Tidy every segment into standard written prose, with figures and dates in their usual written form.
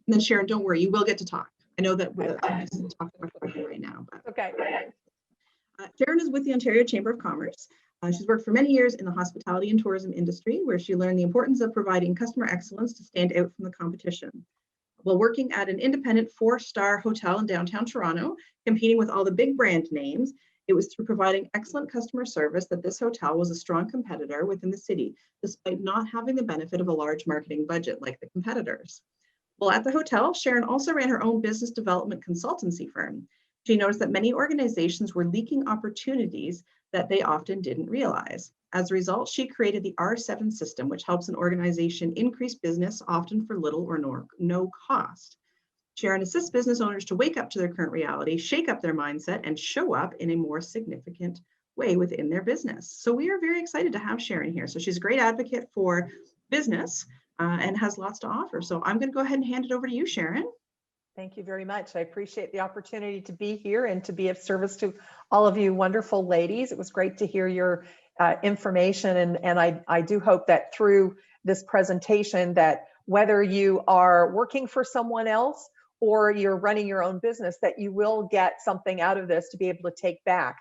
And then Sharon, don't worry, you will get to talk. I know that I'm just talking about you right now. But. Okay. Sharon is with the Ontario Chamber of Commerce. She's worked for many years in the hospitality and tourism industry, where she learned the importance of providing customer excellence to stand out from the competition. While working at an independent 4-star hotel in downtown Toronto, competing with all the big brand names, it was through providing excellent customer service that this hotel was a strong competitor within the city, despite not having the benefit of a large marketing budget like the competitors. While at the hotel, Sharon also ran her own business development consultancy firm. She noticed that many organizations were leaking opportunities that they often didn't realize. As a result, she created the R7 system, which helps an organization increase business, often for little or no cost. Sharon assists business owners to wake up to their current reality, shake up their mindset, and show up in a more significant way within their business. So we are very excited to have Sharon here. So she's a great advocate for business and has lots to offer. So I'm going to go ahead and hand it over to you, Sharon. Thank you very much. I appreciate the opportunity to be here and to be of service to all of you wonderful ladies. It was great to hear your information, and I do hope that through this presentation that whether you are working for someone else or you're running your own business, that you will get something out of this to be able to take back.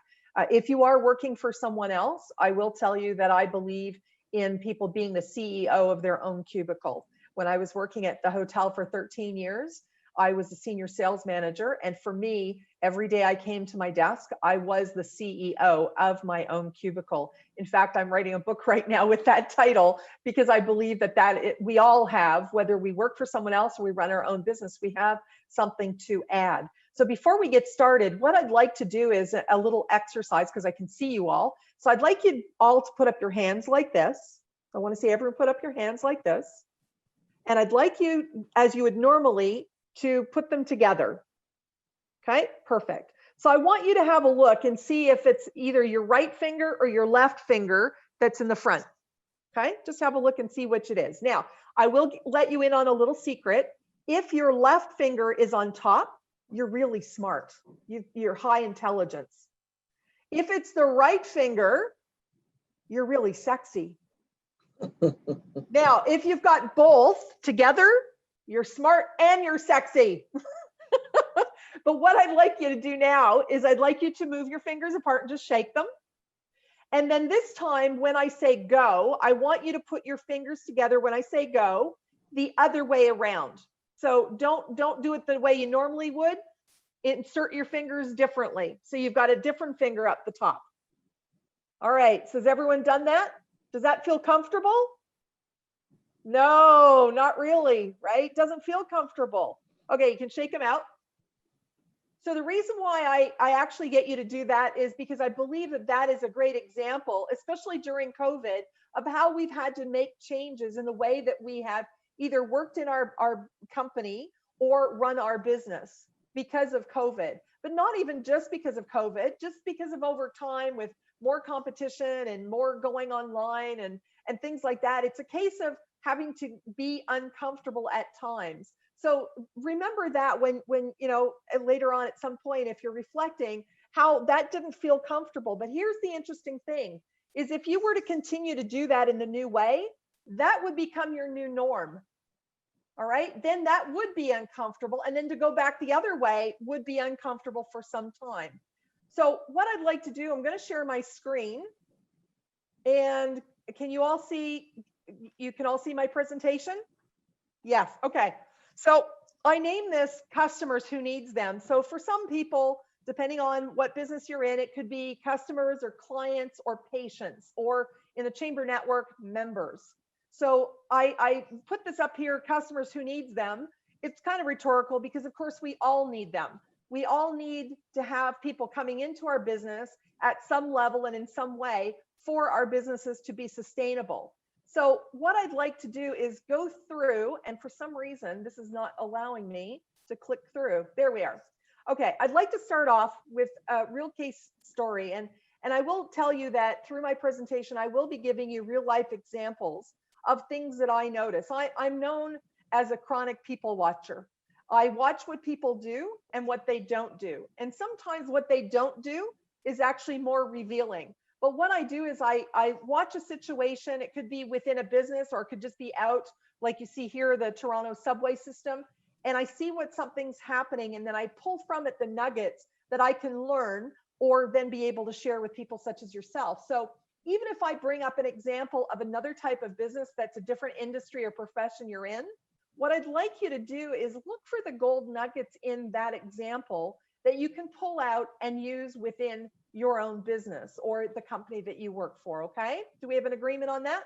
If you are working for someone else, I will tell you that I believe in people being the CEO of their own cubicle. When I was working at the hotel for 13 years, I was a senior sales manager. And for me, every day I came to my desk, I was the CEO of my own cubicle. In fact, I'm writing a book right now with that title because I believe that we all have, whether we work for someone else or we run our own business, we have something to add. So before we get started, what I'd like to do is a little exercise because I can see you all. So I'd like you all to put up your hands like this. I want to see everyone put up your hands like this. And I'd like you, as you would normally, to put them together. Okay, perfect. So I want you to have a look and see if it's either your right finger or your left finger that's in the front. Okay, just have a look and see which it is. Now, I will let you in on a little secret. If your left finger is on top, you're really smart. You're high intelligence. If it's the right finger, you're really sexy. Now, if you've got both together, you're smart and you're sexy. But what I'd like you to do now is I'd like you to move your fingers apart and just shake them. And then this time when I say go, I want you to put your fingers together when I say go, the other way around. So don't do it the way you normally would. Insert your fingers differently. So you've got a different finger up the top. All right, so has everyone done that? Does that feel comfortable? No, not really, right? Doesn't feel comfortable. Okay, you can shake them out. So the reason why I actually get you to do that is because I believe that that is a great example, especially during COVID, of how we've had to make changes in the way that we have either worked in our company or run our business because of COVID. But not even just because of COVID, just because of over time with more competition and more going online and things like that. It's a case of having to be uncomfortable at times. So remember that when you know, later on at some point, if you're reflecting, how that didn't feel comfortable. But here's the interesting thing is if you were to continue to do that in the new way, that would become your new norm. All right, then that would be uncomfortable. And then to go back the other way would be uncomfortable for some time. So what I'd like to do, I'm going to share my screen. And can you all see, you can all see my presentation? Yes, okay. So I name this Customers Who Needs Them. So for some people, depending on what business you're in, it could be customers or clients or patients, or in the Chamber Network, members. So I put this up here, Customers Who Needs Them. It's kind of rhetorical because of course we all need them. We all need to have people coming into our business at some level and in some way for our businesses to be sustainable. So what I'd like to do is go through, and for some reason, this is not allowing me to click through. There we are. Okay, I'd like to start off with a real case story. And I will tell you that through my presentation, I will be giving you real life examples of things that I notice. I'm known as a chronic people watcher. I watch what people do and what they don't do. And sometimes what they don't do is actually more revealing. But what I do is I watch a situation. It could be within a business or it could just be out, like you see here, the Toronto subway system. and I see what something's happening, and then I pull from it the nuggets that I can learn or then be able to share with people such as yourself. So even if I bring up an example of another type of business that's a different industry or profession you're in, what I'd like you to do is look for the gold nuggets in that example that you can pull out and use within your own business or the company that you work for, okay? Do we have an agreement on that?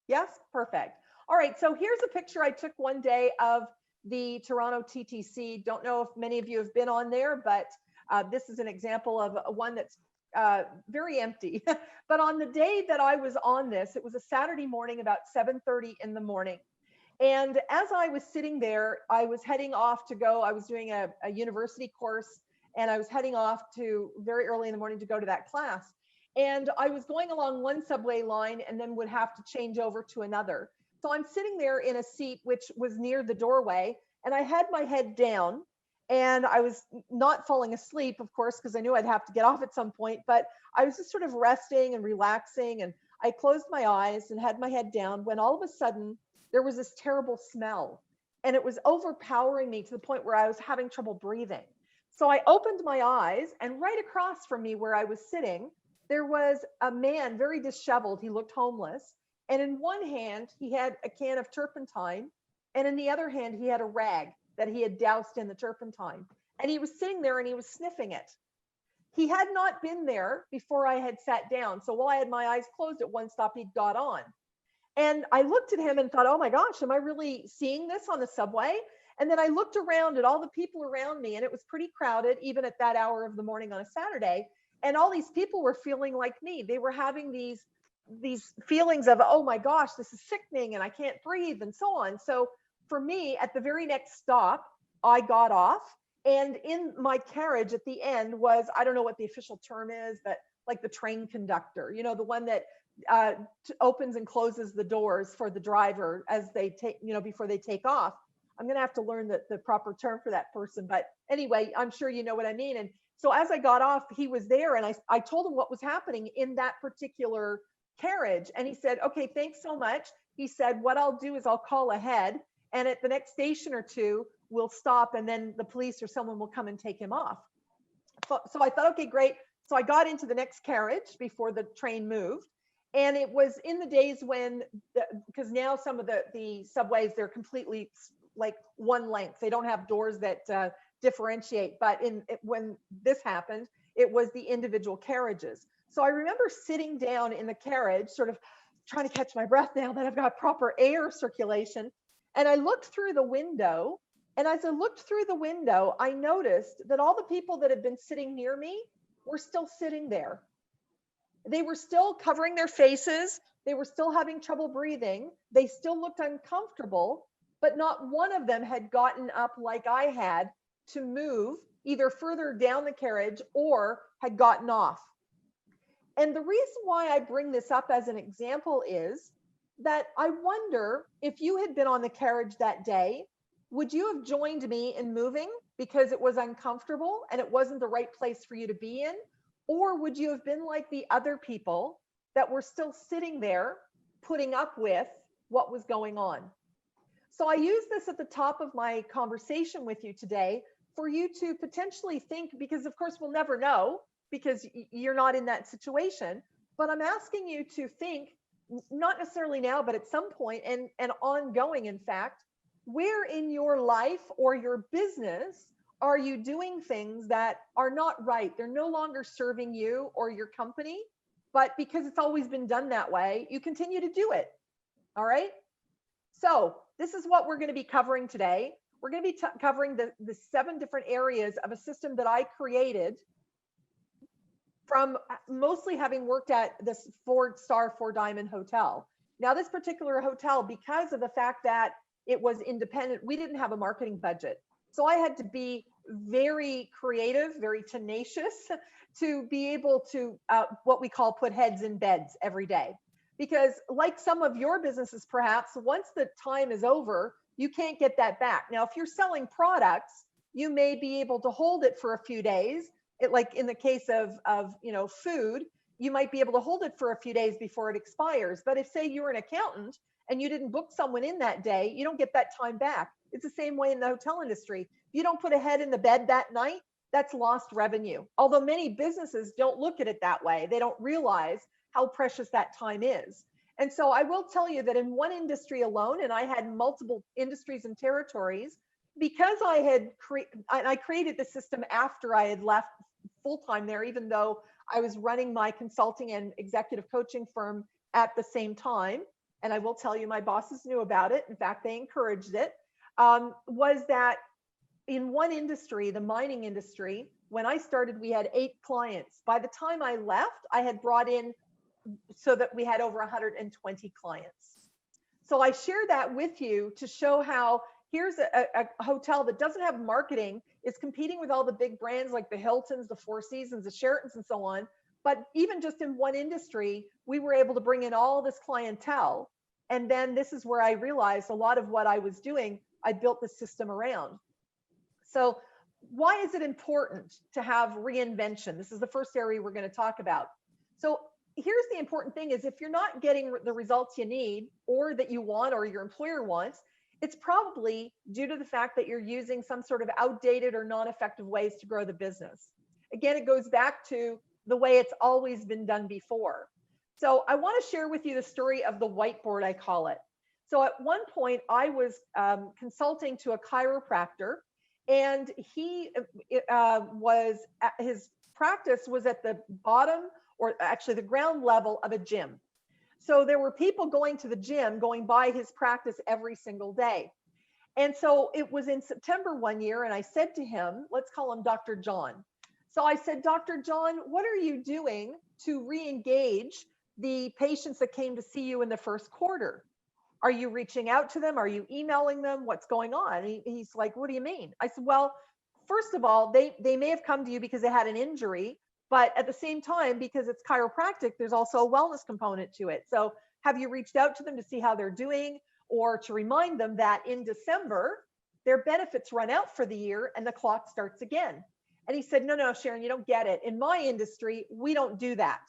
Yes, perfect. All right, so here's a picture I took one day of the Toronto TTC. Don't know if many of you have been on there, but this is an example of one that's very empty. But on the day that I was on this, it was a Saturday morning, about 7:30 in the morning. And as I was sitting there, I was heading off to go, I was doing a university course, and I was heading off to very early in the morning to go to that class. And I was going along one subway line and then would have to change over to another. So I'm sitting there in a seat which was near the doorway, and I had my head down, and I was not falling asleep, of course, because I knew I'd have to get off at some point, but I was just sort of resting and relaxing, and I closed my eyes and had my head down when all of a sudden there was this terrible smell, and it was overpowering me to the point where I was having trouble breathing. So I opened my eyes, and right across from me where I was sitting, there was a man, very disheveled. He looked homeless. And in one hand, he had a can of turpentine. And in the other hand, he had a rag that he had doused in the turpentine. And he was sitting there and he was sniffing it. He had not been there before I had sat down. So while I had my eyes closed at one stop, he got on. And I looked at him and thought, oh my gosh, am I really seeing this on the subway? And then I looked around at all the people around me, and it was pretty crowded, even at that hour of the morning on a Saturday. And all these people were feeling like me. They were having these feelings of, oh my gosh, this is sickening and I can't breathe and so on. So for me, at the very next stop, I got off, and in my carriage at the end was, I don't know what the official term is, but like the train conductor, you know, the one that opens and closes the doors for the driver as they take, you know, before they take off. I'm going to have to learn the proper term for that person. But anyway, I'm sure you know what I mean. And so as I got off, he was there, and I told him what was happening in that particular carriage. And he said, okay, thanks so much. He said, what I'll do is I'll call ahead, and at the next station or two, we'll stop, and then the police or someone will come and take him off. So I thought, okay, great. So I got into the next carriage before the train moved. And it was in the days when, because now some of the subways, they're completely like one length. They don't have doors that differentiate. But when this happened, it was the individual carriages. So I remember sitting down in the carriage, sort of trying to catch my breath now that I've got proper air circulation. And I looked through the window. And as I looked through the window, I noticed that all the people that had been sitting near me were still sitting there. They were still covering their faces. They were still having trouble breathing. They still looked uncomfortable, but not one of them had gotten up like I had to move either further down the carriage or had gotten off. And the reason why I bring this up as an example is that I wonder if you had been on the carriage that day, would you have joined me in moving because it was uncomfortable and it wasn't the right place for you to be in? Or would you have been like the other people that were still sitting there putting up with what was going on? So I use this at the top of my conversation with you today for you to potentially think, because of course we'll never know because you're not in that situation, but I'm asking you to think, not necessarily now, but at some point and ongoing, in fact, where in your life or your business are you doing things that are not right? They're no longer serving you or your company, but because it's always been done that way, you continue to do it. All right. So this is what we're going to be covering today. We're going to be covering the 7 different areas of a system that I created from mostly having worked at this 4-star 4-diamond hotel. Now, this particular hotel, because of the fact that it was independent, we didn't have a marketing budget. So I had to be very creative, very tenacious to be able to what we call put heads in beds every day. Because like some of your businesses, perhaps once the time is over, you can't get that back. Now, if you're selling products, you may be able to hold it for a few days. Like in the case of food, you might be able to hold it for a few days before it expires. But if say you're an accountant and you didn't book someone in that day, you don't get that time back. It's the same way in the hotel industry. If you don't put a head in the bed that night, that's lost revenue. Although many businesses don't look at it that way. They don't realize how precious that time is. And so I will tell you that in one industry alone, and I had multiple industries and territories, because I created the system after I had left full-time there, even though I was running my consulting and executive coaching firm at the same time. And I will tell you, my bosses knew about it. In fact, they encouraged it, was that in one industry, the mining industry, when I started, we had 8 clients. By the time I left, I had brought in so that we had over 120 clients. So I share that with you to show how here's a hotel that doesn't have marketing, is competing with all the big brands like the Hiltons, the Four Seasons, the Sheratons, and so on. But even just in one industry, we were able to bring in all this clientele. And then this is where I realized a lot of what I was doing, I built the system around. So why is it important to have reinvention? This is the first area we're going to talk about. So here's the important thing is if you're not getting the results you need or that you want or your employer wants, it's probably due to the fact that you're using some sort of outdated or non-effective ways to grow the business. Again, it goes back to the way it's always been done before. So I want to share with you the story of the whiteboard, I call it. So at one point I was consulting to a chiropractor, and his practice was at the bottom, or actually the ground level of a gym. So there were people going to the gym, going by his practice every single day. And so it was in September one year, and I said to him, let's call him Dr. John. So I said, Dr. John, what are you doing to re-engage the patients that came to see you in the first quarter? Are you reaching out to them? Are you emailing them? What's going on? He's like, what do you mean? I said, well, first of all, they may have come to you because they had an injury, but at the same time, because it's chiropractic, there's also a wellness component to it. So have you reached out to them to see how they're doing, or to remind them that in December, their benefits run out for the year and the clock starts again? And he said, no, Sharon, you don't get it. In my industry, we don't do that.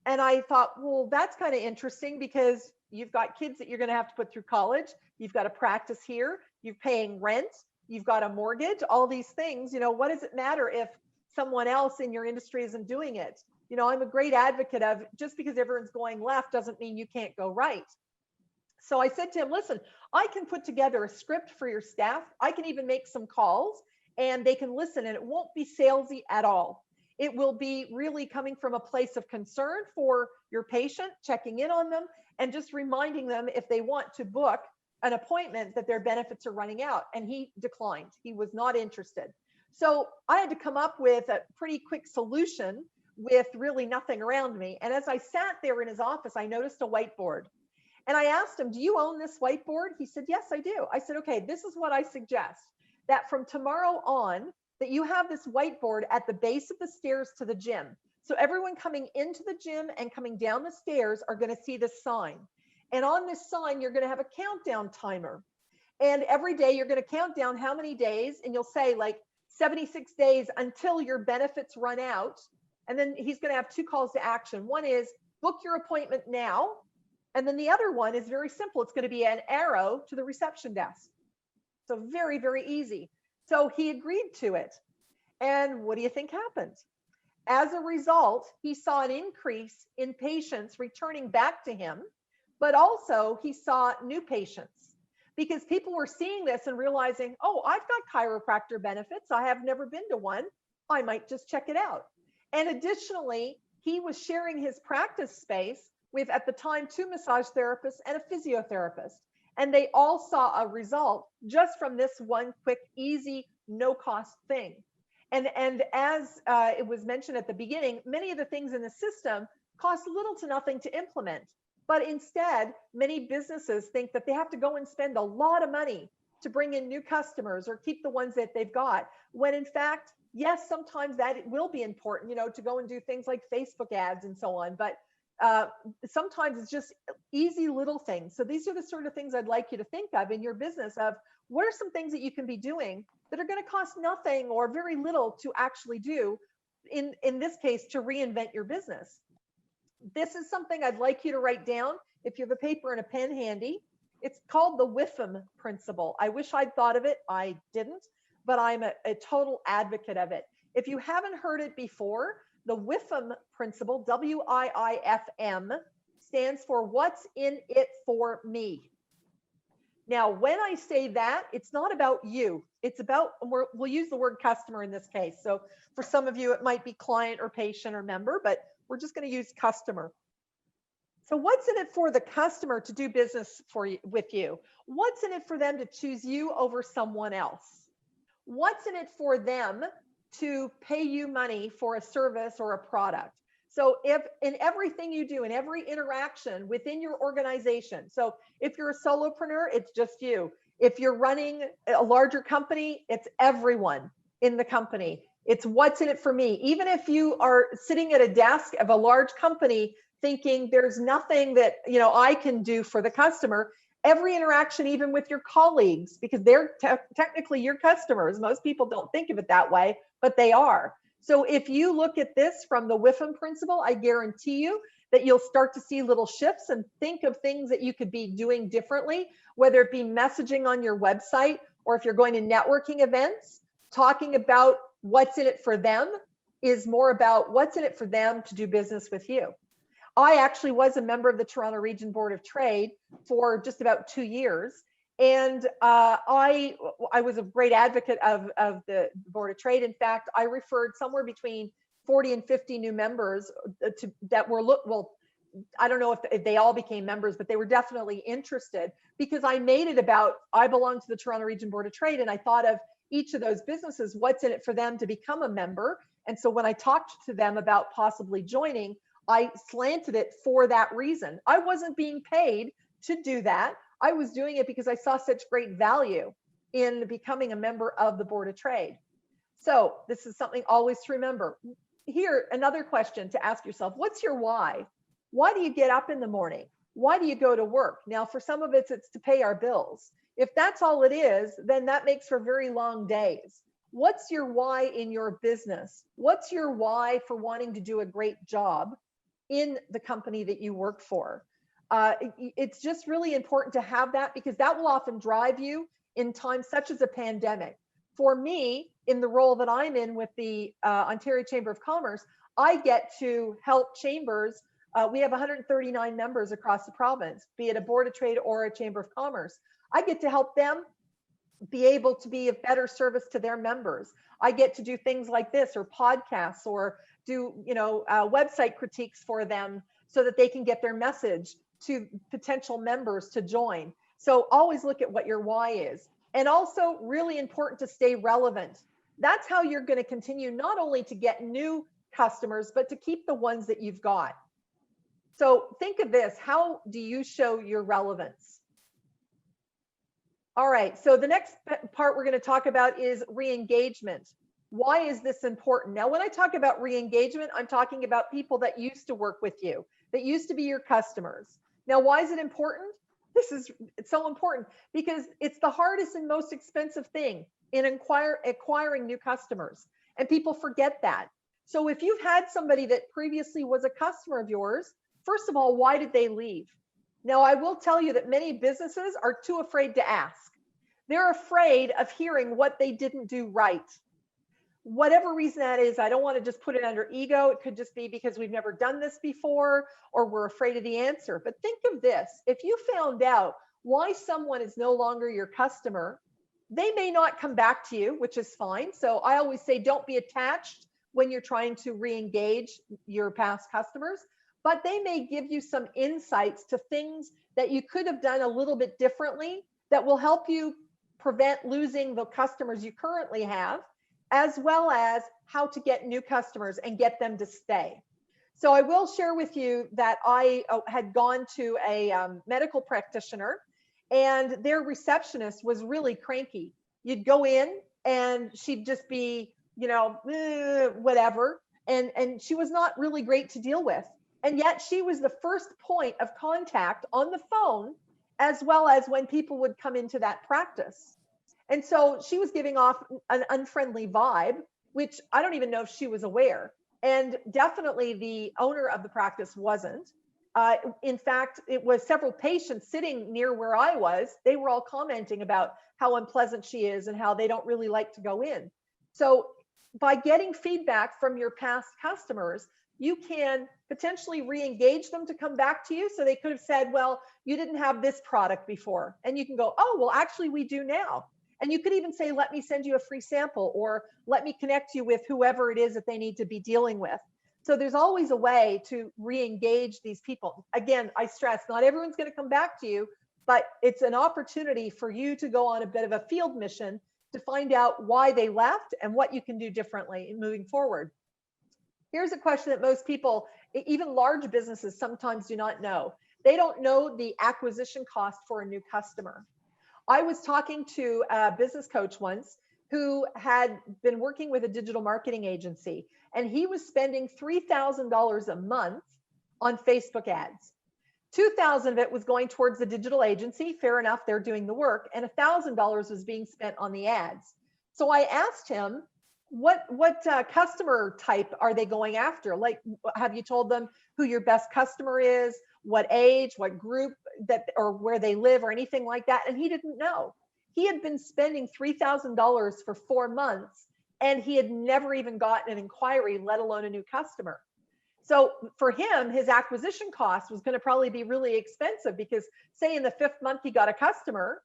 And I thought, well, that's kind of interesting, because you've got kids that you're going to have to put through college. You've got a practice here. You're paying rent. You've got a mortgage, all these things. What does it matter if someone else in your industry isn't doing it? I'm a great advocate of just because everyone's going left doesn't mean you can't go right. So I said to him, listen, I can put together a script for your staff. I can even make some calls and they can listen, and it won't be salesy at all. It will be really coming from a place of concern for your patient, checking in on them, and just reminding them if they want to book an appointment that their benefits are running out. And he declined. He was not interested. So I had to come up with a pretty quick solution with really nothing around me. And as I sat there in his office, I noticed a whiteboard. And I asked him, do you own this whiteboard? He said, yes, I do. I said, okay, this is what I suggest, that from tomorrow on, that you have this whiteboard at the base of the stairs to the gym. So everyone coming into the gym and coming down the stairs are going to see this sign. And on this sign, you're going to have a countdown timer. And every day you're going to count down how many days, and you'll say like 76 days until your benefits run out. And then he's going to have 2 calls to action. One is book your appointment now. And then the other one is very simple. It's going to be an arrow to the reception desk. So very, very easy. So he agreed to it. And what do you think happened? As a result, he saw an increase in patients returning back to him, but also he saw new patients, because people were seeing this and realizing, oh, I've got chiropractor benefits. I have never been to one. I might just check it out. And additionally, he was sharing his practice space with, at the time, 2 massage therapists and a physiotherapist. And they all saw a result just from this one quick, easy, no-cost thing. And as it was mentioned at the beginning, many of the things in the system cost little to nothing to implement. But instead, many businesses think that they have to go and spend a lot of money to bring in new customers or keep the ones that they've got. When in fact, yes, sometimes that it will be important, to go and do things like Facebook ads and so on. But sometimes it's just easy little things. So these are the sort of things I'd like you to think of in your business, of what are some things that you can be doing that are going to cost nothing or very little to actually do, in this case, to reinvent your business. This is something I'd like you to write down if you have a paper and a pen handy. It's called the Whiffam Principle. I wish I'd thought of it. I didn't, but I'm a total advocate of it. If you haven't heard it before, the Whiffam Principle, W-I-I-F-M, stands for what's in it for me. Now, when I say that, it's not about you. It's about, we'll use the word customer in this case. So for some of you, it might be client or patient or member, but we're just going to use customer. So what's in it for the customer to do business with you? What's in it for them to choose you over someone else? What's in it for them to pay you money for a service or a product? So if in everything you do, in every interaction within your organization, so if you're a solopreneur, it's just you. If you're running a larger company, it's everyone in the company. It's what's in it for me. Even if you are sitting at a desk of a large company thinking there's nothing that I can do for the customer, every interaction, even with your colleagues, because they're technically your customers. Most people don't think of it that way, but they are. So if you look at this from the Whiffam Principle, I guarantee you that you'll start to see little shifts and think of things that you could be doing differently, whether it be messaging on your website, or if you're going to networking events, talking about what's in it for them is more about what's in it for them to do business with you. I actually was a member of the Toronto Region Board of Trade for just about 2 years. And I was a great advocate of the Board of Trade. In fact, I referred somewhere between 40 and 50 new members that were, well, I don't know if they all became members, but they were definitely interested, because I made it about, I belong to the Toronto Region Board of Trade, and I thought of each of those businesses, what's in it for them to become a member. And so when I talked to them about possibly joining, I slanted it for that reason. I wasn't being paid to do that. I was doing it because I saw such great value in becoming a member of the Board of Trade. So this is something always to remember. Here, another question to ask yourself: what's your why? Why do you get up in the morning? Why do you go to work? Now, for some of it's to pay our bills. If that's all it is, then that makes for very long days. What's your why in your business? What's your why for wanting to do a great job in the company that you work for? It's just really important to have that, because that will often drive you in times such as a pandemic. For me, in the role that I'm in with the Ontario Chamber of Commerce, I get to help chambers. We have 139 members across the province, be it a Board of Trade or a Chamber of Commerce. I get to help them be able to be of better service to their members. I get to do things like this, or podcasts, or do website critiques for them so that they can get their message to potential members to join. So always look at what your why is. And also really important to stay relevant. That's how you're going to continue not only to get new customers, but to keep the ones that you've got. So think of this: how do you show your relevance? All right, so the next part we're going to talk about is re-engagement. Why is this important? Now, when I talk about re-engagement, I'm talking about people that used to work with you, that used to be your customers. Now, why is it important? It's so important because it's the hardest and most expensive thing in acquiring new customers, and people forget that. So if you've had somebody that previously was a customer of yours, first of all, why did they leave? Now, I will tell you that many businesses are too afraid to ask. They're afraid of hearing what they didn't do right. Whatever reason that is, I don't want to just put it under ego. It could just be because we've never done this before, or we're afraid of the answer. But think of this: if you found out why someone is no longer your customer, they may not come back to you, which is fine. So I always say, don't be attached when you're trying to re-engage your past customers, but they may give you some insights to things that you could have done a little bit differently that will help you prevent losing the customers you currently have, as well as how to get new customers and get them to stay. So I will share with you that I had gone to a medical practitioner, and their receptionist was really cranky. You'd go in and she'd just be, whatever. And she was not really great to deal with. And yet she was the first point of contact on the phone, as well as when people would come into that practice. And so she was giving off an unfriendly vibe, which I don't even know if she was aware. And definitely the owner of the practice wasn't. In fact, it was several patients sitting near where I was. They were all commenting about how unpleasant she is and how they don't really like to go in. So by getting feedback from your past customers, you can potentially re-engage them to come back to you. So they could have said, well, you didn't have this product before. And you can go, oh, well, actually we do now. And you could even say, let me send you a free sample, or let me connect you with whoever it is that they need to be dealing with. So there's always a way to re-engage these people. Again, I stress, not everyone's going to come back to you, but it's an opportunity for you to go on a bit of a field mission to find out why they left and what you can do differently in moving forward. Here's a question that most people, even large businesses, sometimes do not know. They don't know the acquisition cost for a new customer. I was talking to a business coach once who had been working with a digital marketing agency, and he was spending $3,000 a month on Facebook ads. $2,000 of it was going towards the digital agency. Fair enough, they're doing the work, and $1,000 was being spent on the ads. So I asked him, what customer type are they going after? Like, have you told them who your best customer is, what age, what group, that, or where they live, or anything like that? And he didn't know. He had been spending $3,000 for 4 months, and he had never even gotten an inquiry, let alone a new customer. So for him, his acquisition cost was going to probably be really expensive, because say in the 5th month he got a customer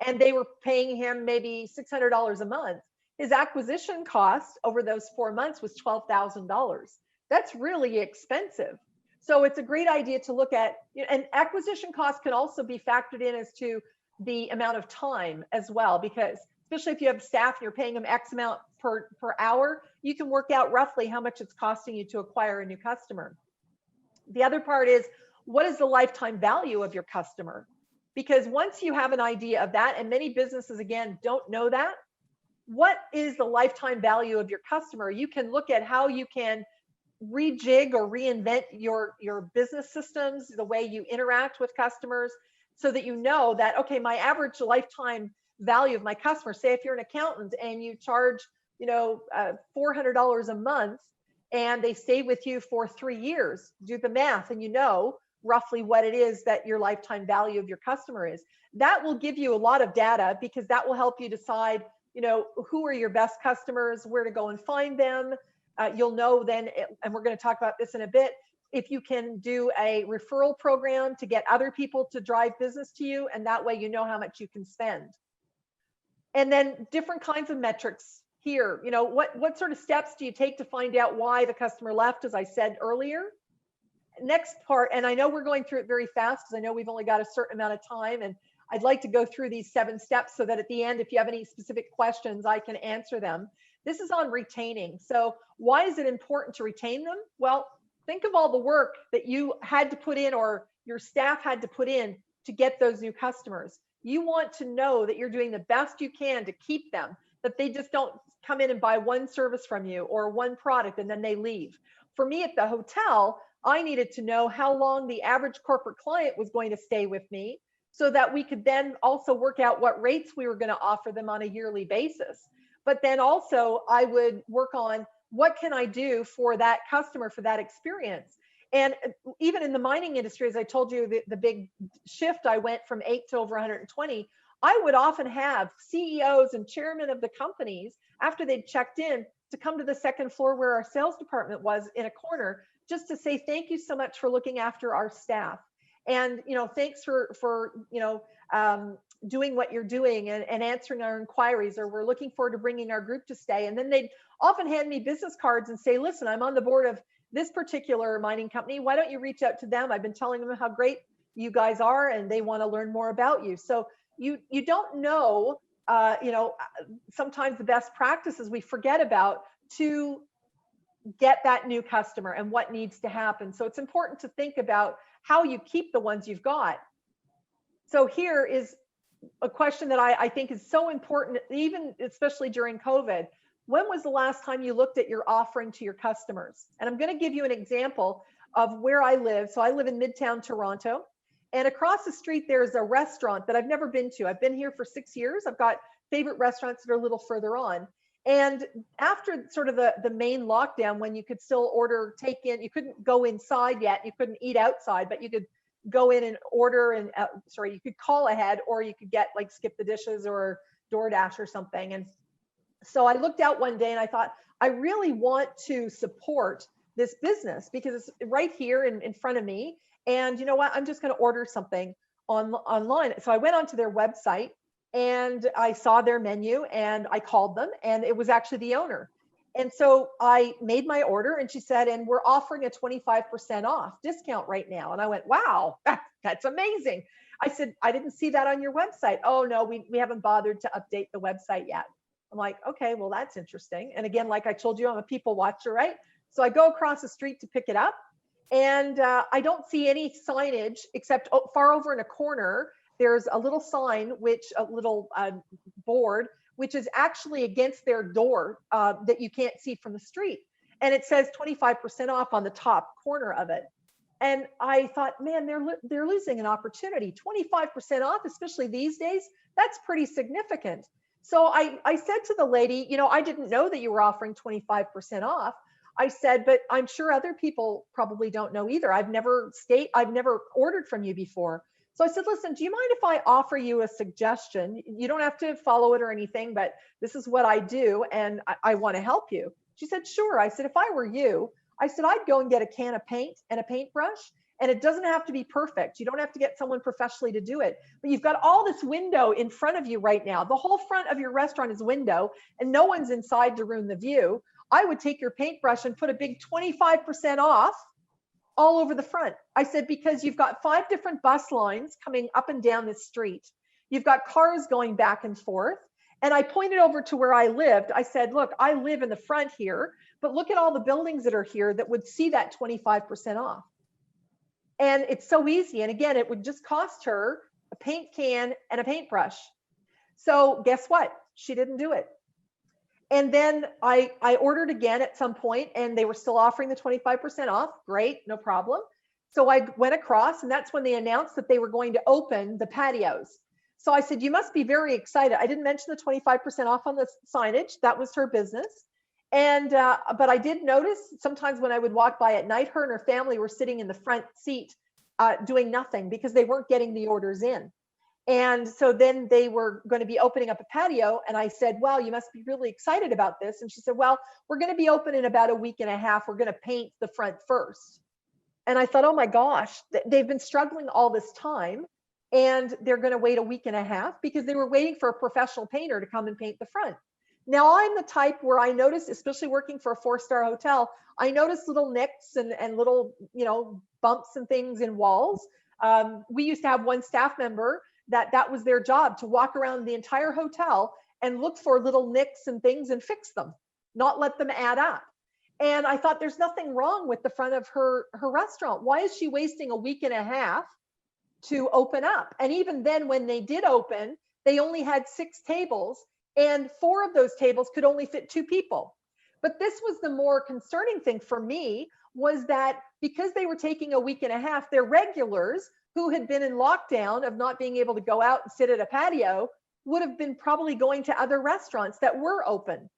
and they were paying him maybe $600 a month. His acquisition cost over those 4 months was $12,000. That's really expensive. So it's a great idea to look at, and acquisition costs can also be factored in as to the amount of time as well, because especially if you have staff and you're paying them X amount per hour, you can work out roughly how much it's costing you to acquire a new customer. The other part is, what is the lifetime value of your customer? Because once you have an idea of that, and many businesses, again, don't know that, what is the lifetime value of your customer? You can look at how you can rejig or reinvent your business systems, the way you interact with customers, so that you know that, okay, my average lifetime value of my customer, say if you're an accountant and you charge, $400 a month and they stay with you for 3 years, do the math and you know roughly what it is that your lifetime value of your customer is. That will give you a lot of data, because that will help you decide, who are your best customers, where to go and find them. You'll know then, and we're going to talk about this in a bit, if you can do a referral program to get other people to drive business to you, and that way you know how much you can spend. And then different kinds of metrics here. What sort of steps do you take to find out why the customer left, as I said earlier? Next part, and I know we're going through it very fast because I know we've only got a certain amount of time, and I'd like to go through these 7 steps so that at the end, if you have any specific questions, I can answer them. This is on retaining. So why is it important to retain them? Well, think of all the work that you had to put in, or your staff had to put in to get those new customers. You want to know that you're doing the best you can to keep them, that they just don't come in and buy one service from you or one product and then they leave. For me at the hotel, I needed to know how long the average corporate client was going to stay with me, so that we could then also work out what rates we were going to offer them on a yearly basis. But then also I would work on, what can I do for that customer, for that experience? And even in the mining industry, as I told you, the big shift, I went from 8 to over 120. I would often have CEOs and chairmen of the companies, after they'd checked in, to come to the 2nd floor where our sales department was in a corner, just to say, thank you so much for looking after our staff. And, thanks for doing what you're doing and answering our inquiries, or we're looking forward to bringing our group to stay. And then they'd often hand me business cards and say, listen, I'm on the board of this particular mining company. Why don't you reach out to them? I've been telling them how great you guys are, and they want to learn more about you. So you don't know, sometimes the best practices we forget about to get that new customer and what needs to happen. So it's important to think about how you keep the ones you've got. So here is a question that I think is so important, even especially during COVID. When was the last time you looked at your offering to your customers? And I'm going to give you an example of where I live. So I live in Midtown Toronto, and across the street, there's a restaurant that I've never been to. I've been here for 6 years. I've got favorite restaurants that are a little further on. And after sort of the main lockdown, when you could still order, take in, you couldn't go inside yet, you couldn't eat outside, but you could go in and order and you could call ahead, or you could get like Skip the Dishes or DoorDash or something. And so I looked out one day and I thought, I really want to support this business because it's right here in front of me. And you know what? I'm just going to order something online. So I went onto their website and I saw their menu and I called them, and it was actually the owner. And so I made my order and she said, and we're offering a 25% off discount right now. And I went, wow, that's amazing. I said, I didn't see that on your website. Oh no, we haven't bothered to update the website yet. I'm like, okay, well, that's interesting. And again, like I told you, I'm a people watcher, right? So I go across the street to pick it up, and I don't see any signage except far over in a corner. There's a little sign, a little board, which is actually against their door that you can't see from the street. And it says 25% off on the top corner of it. And I thought, man, they're losing an opportunity. 25% off, especially these days, that's pretty significant. So I said to the lady, you know, I didn't know that you were offering 25% off. I said, but I'm sure other people probably don't know either. I've never ordered from you before. So I said, listen, do you mind if I offer you a suggestion? You don't have to follow it or anything, but this is what I do and I want to help you. She said, sure. I said, if I were you, I said, I'd go and get a can of paint and a paintbrush. And it doesn't have to be perfect. You don't have to get someone professionally to do it. But you've got all this window in front of you right now. The whole front of your restaurant is window and no one's inside to ruin the view. I would take your paintbrush and put a big 25% off all over the front. I said, because you've got 5 different bus lines coming up and down this street. You've got cars going back and forth. And I pointed over to where I lived. I said, look, I live in the front here, but look at all the buildings that are here that would see that 25% off. And it's so easy. And again, it would just cost her a paint can and a paintbrush. So guess what? She didn't do it. And then I ordered again at some point and they were still offering the 25% off. Great, no problem. So I went across, and that's when they announced that they were going to open the patios. So I said, you must be very excited. I didn't mention the 25% off on the signage. That was her business. And, but I did notice sometimes when I would walk by at night, her and her family were sitting in the front seat doing nothing because they weren't getting the orders in. And so then they were going to be opening up a patio. And I said, well, you must be really excited about this. And she said, well, we're going to be open in about a week and a half. We're going to paint the front first. And I thought, oh my gosh, they've been struggling all this time and they're going to wait a week and a half because they were waiting for a professional painter to come and paint the front. Now I'm the type where I notice, especially working for a 4-star hotel, I notice little nicks and little, you know, bumps and things in walls. We used to have one staff member that was their job, to walk around the entire hotel and look for little nicks and things and fix them, not let them add up. And I thought, there's nothing wrong with the front of her restaurant. Why is she wasting a week and a half to open up? And even then, when they did open, they only had 6 tables and 4 of those tables could only fit 2 people. But this was the more concerning thing for me, was that because they were taking a week and a half, their regulars who had been in lockdown of not being able to go out and sit at a patio would have been probably going to other restaurants that were open.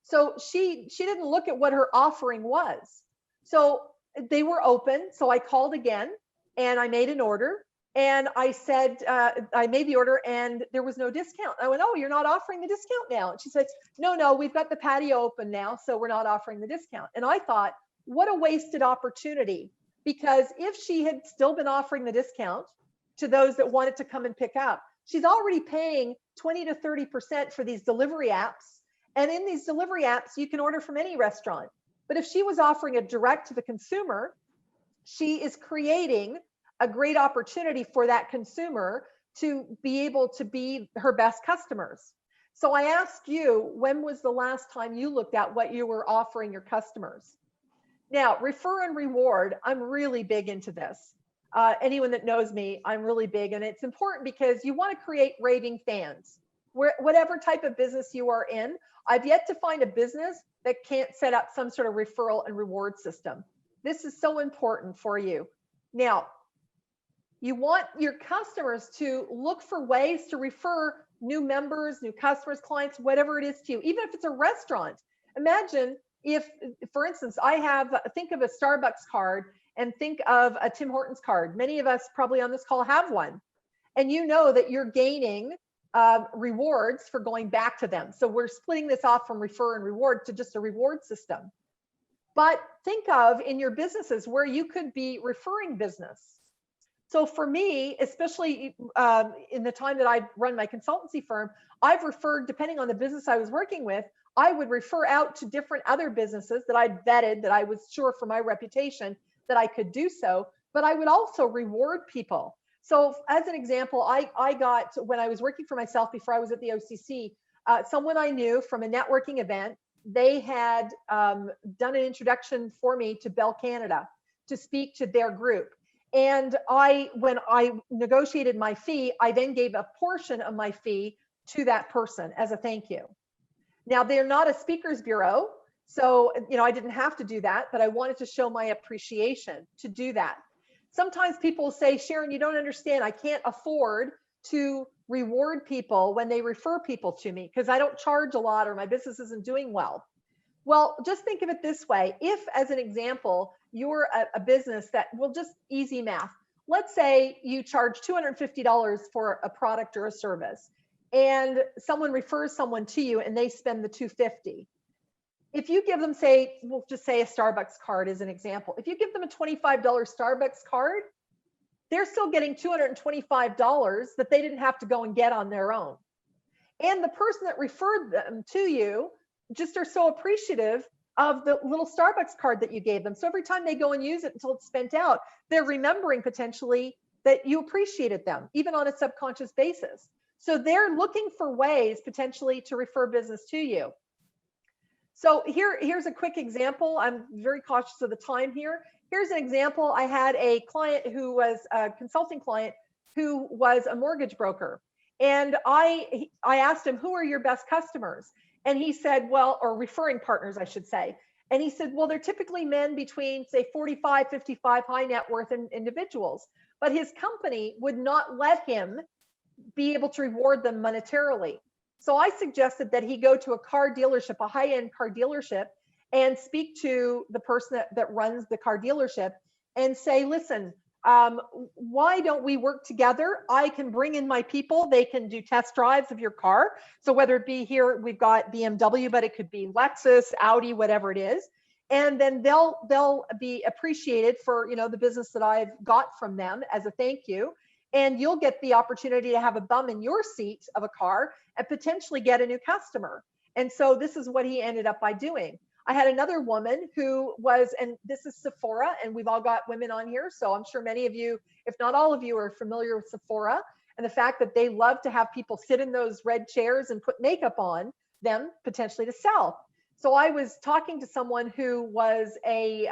So she didn't look at what her offering was. So they were open. So I called again and I made an order, and I said, I made the order and there was no discount. I went, oh, you're not offering the discount now? And she said, no, we've got the patio open now, so we're not offering the discount. And I thought, what a wasted opportunity. Because if she had still been offering the discount to those that wanted to come and pick up, she's already paying 20 to 30% for these delivery apps. And in these delivery apps, you can order from any restaurant. But if she was offering it direct to the consumer, she is creating a great opportunity for that consumer to be able to be her best customers. So I ask you, when was the last time you looked at what you were offering your customers? Now, refer and reward, I'm really big into this. Anyone that knows me, I'm really big. And it's important because you want to create raving fans. Whatever type of business you are in, I've yet to find a business that can't set up some sort of referral and reward system. This is so important for you. Now, you want your customers to look for ways to refer new members, new customers, clients, whatever it is to you, even if it's a restaurant. Imagine if, for instance, think of a Starbucks card and think of a Tim Hortons card. Many of us probably on this call have one. And you know that you're gaining rewards for going back to them. So we're splitting this off from refer and reward to just a reward system. But think of in your businesses where you could be referring business. So for me, especially in the time that I've run my consultancy firm, I've referred, depending on the business I was working with, I would refer out to different other businesses that I'd vetted, that I was sure for my reputation that I could do so, but I would also reward people. So as an example, I got, when I was working for myself before I was at the OCC, someone I knew from a networking event, they had done an introduction for me to Bell Canada to speak to their group. And when I negotiated my fee, I then gave a portion of my fee to that person as a thank you. Now, they're not a speakers bureau, so I didn't have to do that, but I wanted to show my appreciation to do that. Sometimes people say, Sharon, you don't understand. I can't afford to reward people when they refer people to me because I don't charge a lot or my business isn't doing well. Well, just think of it this way. If, as an example, you're a business that, well, just easy math. Let's say you charge $250 for a product or a service, and someone refers someone to you and they spend the $250. If you give them, we'll just say a Starbucks card as an example. If you give them a $25 Starbucks card, they're still getting $225 that they didn't have to go and get on their own. And the person that referred them to you just are so appreciative of the little Starbucks card that you gave them. So every time they go and use it until it's spent out, they're remembering potentially that you appreciated them, even on a subconscious basis. So they're looking for ways potentially to refer business to you. So here's a quick example. I'm very cautious of the time here. Here's an example. I had a client who was a consulting client who was a mortgage broker. And I asked him, who are your best customers? And he said, well, or referring partners, I should say. And he said, well, they're typically men between, say, 45, 55 high net worth individuals. But his company would not let him be able to reward them monetarily. So I suggested that he go to a car dealership, a high-end car dealership, and speak to the person that runs the car dealership and say, listen, why don't we work together? I can bring in my people. They can do test drives of your car. So whether it be here, we've got BMW, but it could be Lexus, Audi, whatever it is. And then they'll be appreciated for, the business that I've got from them as a thank you. And you'll get the opportunity to have a bum in your seat of a car and potentially get a new customer. And so this is what he ended up by doing. I had another woman who was, and this is Sephora, and we've all got women on here. So I'm sure many of you, if not all of you, are familiar with Sephora and the fact that they love to have people sit in those red chairs and put makeup on them potentially to sell. So I was talking to someone who was a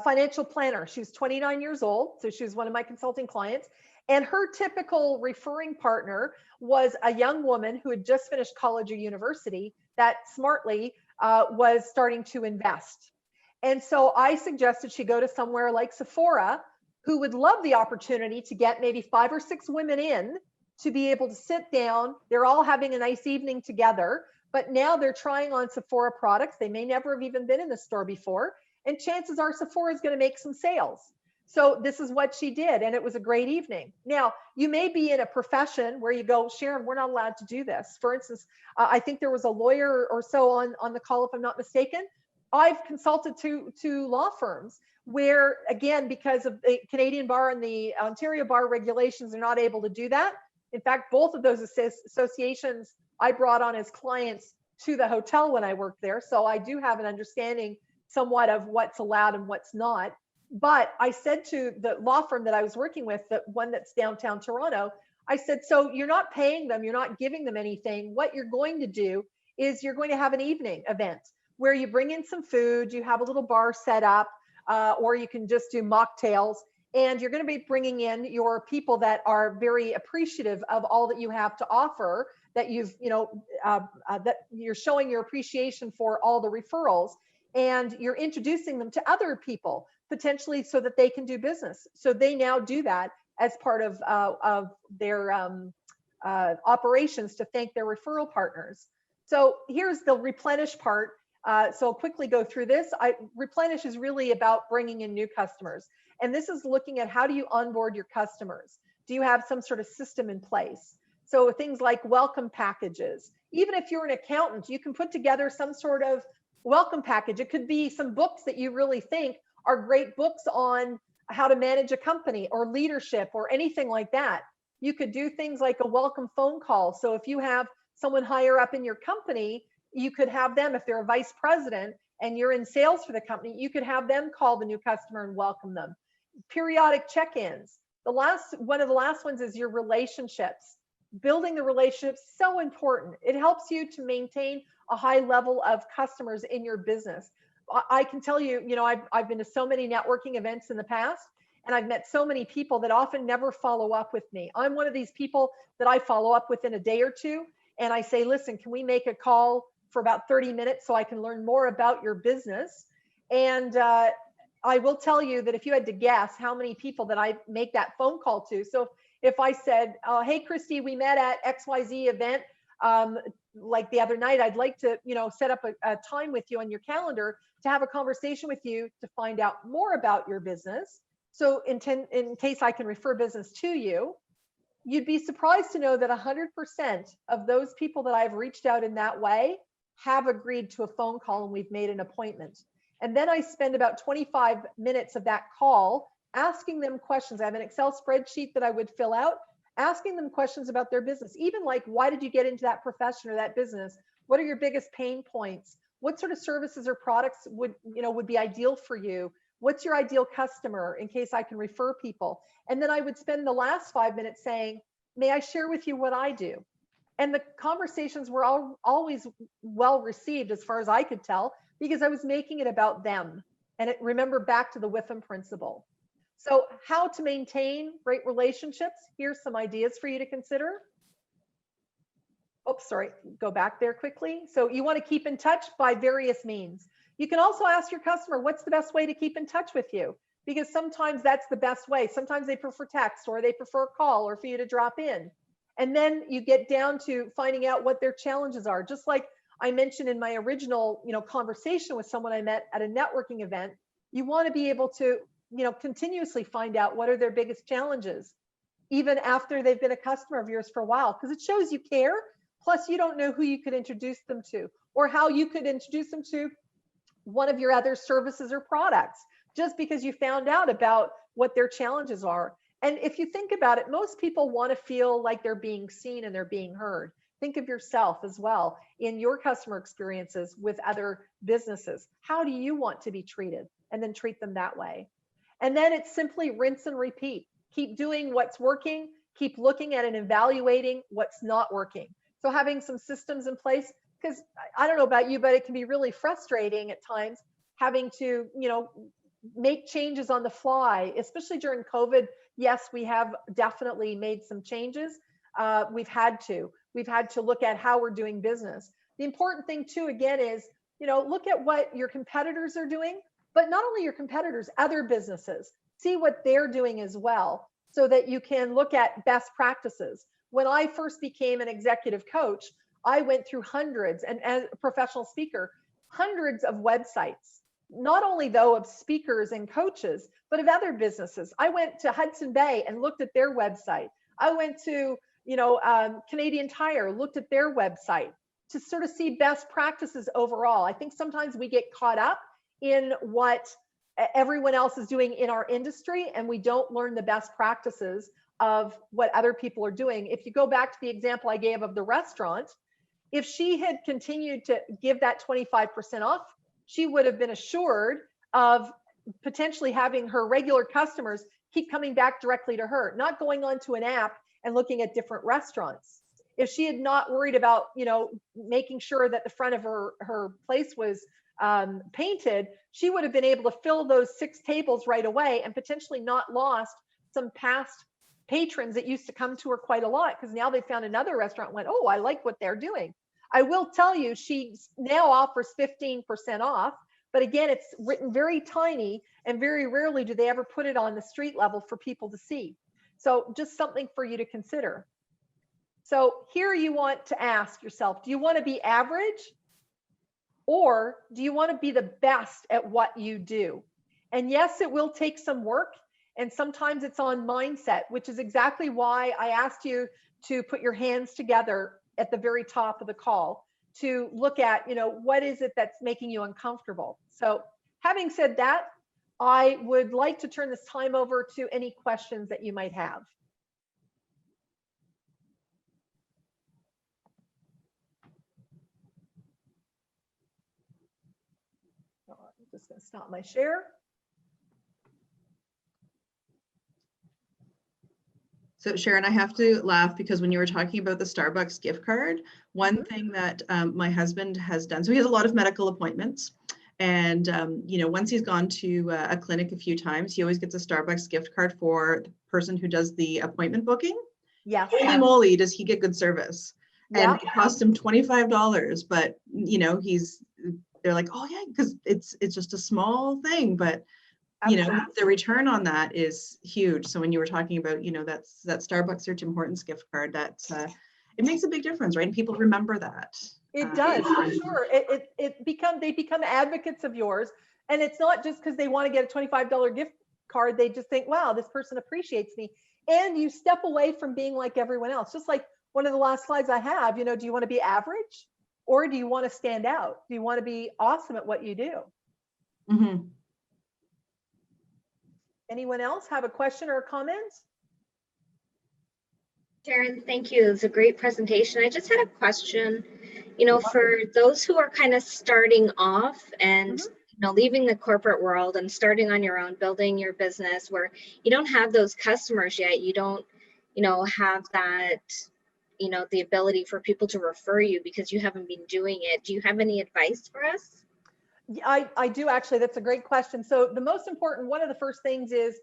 financial planner. She was 29 years old. So she was one of my consulting clients. And her typical referring partner was a young woman who had just finished college or university that smartly was starting to invest. And so I suggested she go to somewhere like Sephora, who would love the opportunity to get maybe 5 or 6 women in to be able to sit down. They're all having a nice evening together, but now they're trying on Sephora products. They may never have even been in the store before. And chances are Sephora is going to make some sales. So this is what she did. And it was a great evening. Now, you may be in a profession where you go, Sharon, we're not allowed to do this. For instance, I think there was a lawyer or so on the call, if I'm not mistaken. I've consulted to law firms where, again, because of the Canadian bar and the Ontario bar regulations, are not able to do that. In fact, both of those associations I brought on as clients to the hotel when I worked there. So I do have an understanding somewhat of what's allowed and what's not. But I said to the law firm that I was working with, the one that's downtown Toronto, I said, so you're not paying them, you're not giving them anything. What you're going to do is you're going to have an evening event where you bring in some food, you have a little bar set up, or you can just do mocktails. And you're going to be bringing in your people that are very appreciative of all that you have to offer, that you've, that you're showing your appreciation for all the referrals. And you're introducing them to other people potentially so that they can do business. So they now do that as part of their operations to thank their referral partners. So here's the replenish part. So I'll quickly go through this. Replenish is really about bringing in new customers. And this is looking at how do you onboard your customers? Do you have some sort of system in place? So things like welcome packages. Even if you're an accountant, you can put together some sort of welcome package. It could be some books that you really think are great books on how to manage a company or leadership or anything like that. You could do things like a welcome phone call. So if you have someone higher up in your company, you could have them, if they're a vice president and you're in sales for the company, you could have them call the new customer and welcome them. Periodic check-ins. One of the last ones is your relationships. Building the relationships, so important. It helps you to maintain a high level of customers in your business. I can tell you, I've been to so many networking events in the past, and I've met so many people that often never follow up with me. I'm one of these people that I follow up within a day or two, and I say, listen, can we make a call for about 30 minutes so I can learn more about your business? And I will tell you that if you had to guess how many people that I make that phone call to, so if I said, hey, Christy, we met at XYZ event, like the other night, I'd like to, set up a time with you on your calendar to have a conversation with you to find out more about your business. So in case I can refer business to you, you'd be surprised to know that 100% of those people that I've reached out in that way have agreed to a phone call and we've made an appointment. And then I spend about 25 minutes of that call asking them questions. I have an Excel spreadsheet that I would fill out, asking them questions about their business, even like, why did you get into that profession or that business? What are your biggest pain points? What sort of services or products would be ideal for you? What's your ideal customer in case I can refer people? And then I would spend the last 5 minutes saying, may I share with you what I do? And the conversations were always well received as far as I could tell, because I was making it about them. And remember back to the Whiffam Principle. So how to maintain great relationships. Here's some ideas for you to consider. Oops, sorry, go back there quickly. So you want to keep in touch by various means. You can also ask your customer, what's the best way to keep in touch with you? Because sometimes that's the best way. Sometimes they prefer text, or they prefer a call, or for you to drop in. And then you get down to finding out what their challenges are. Just like I mentioned in my original, conversation with someone I met at a networking event, you want to be able to, continuously find out what are their biggest challenges, even after they've been a customer of yours for a while, because it shows you care. Plus, you don't know who you could introduce them to, or how you could introduce them to one of your other services or products, just because you found out about what their challenges are. And if you think about it, most people want to feel like they're being seen and they're being heard. Think of yourself as well in your customer experiences with other businesses. How do you want to be treated? And then treat them that way. And then it's simply rinse and repeat. Keep doing what's working. Keep looking at and evaluating what's not working. So having some systems in place, because I don't know about you, but it can be really frustrating at times having to, make changes on the fly, especially during COVID. Yes, we have definitely made some changes. We've had to look at how we're doing business. The important thing too, again, is, look at what your competitors are doing, but not only your competitors, other businesses, see what they're doing as well, so that you can look at best practices. When I first became an executive coach, I went through hundreds, and as a professional speaker, hundreds of websites, not only though of speakers and coaches, but of other businesses. I went to Hudson Bay and looked at their website. I went to, Canadian Tire, looked at their website to sort of see best practices overall. I think sometimes we get caught up in what everyone else is doing in our industry, and we don't learn the best practices of what other people are doing. If you go back to the example I gave of the restaurant, if she had continued to give that 25% off, she would have been assured of potentially having her regular customers keep coming back directly to her, not going onto an app and looking at different restaurants. If she had not worried about, making sure that the front of her place was painted, she would have been able to fill those 6 tables right away and potentially not lost some past patrons that used to come to her quite a lot, because now they found another restaurant and went, oh, I like what they're doing. I will tell you, she now offers 15% off, but again, it's written very tiny, and very rarely do they ever put it on the street level for people to see. So just something for you to consider. So here you want to ask yourself, do you want to be average, or do you want to be the best at what you do? And yes, it will take some work. And sometimes it's on mindset, which is exactly why I asked you to put your hands together at the very top of the call to look at, what is it that's making you uncomfortable? So having said that, I would like to turn this time over to any questions that you might have. I'm just going to stop my share. So Sharon, I have to laugh because when you were talking about the Starbucks gift card, one thing that my husband has done, so he has a lot of medical appointments. And, once he's gone to a clinic a few times, he always gets a Starbucks gift card for the person who does the appointment booking. Yeah. Holy moly, does he get good service? Yeah. And it cost him $25, but, they're like, oh yeah, because it's just a small thing, but the return on that is huge. So when you were talking about, that Starbucks or Tim Hortons gift card, that's it makes a big difference, right? And people remember that. It does, for sure. They become advocates of yours. And it's not just because they want to get a $25 gift card. They just think, wow, this person appreciates me. And you step away from being like everyone else. Just like one of the last slides I have, do you want to be average, or do you want to stand out? Do you want to be awesome at what you do? Mm-hmm. Anyone else have a question or a comment? Sharon, thank you. It was a great presentation. I just had a question, for those who are kind of starting off and, leaving the corporate world and starting on your own, building your business where you don't have those customers yet. You don't, have that, the ability for people to refer you because you haven't been doing it. Do you have any advice for us? I do actually. That's a great question. So the most important, one of the first things is,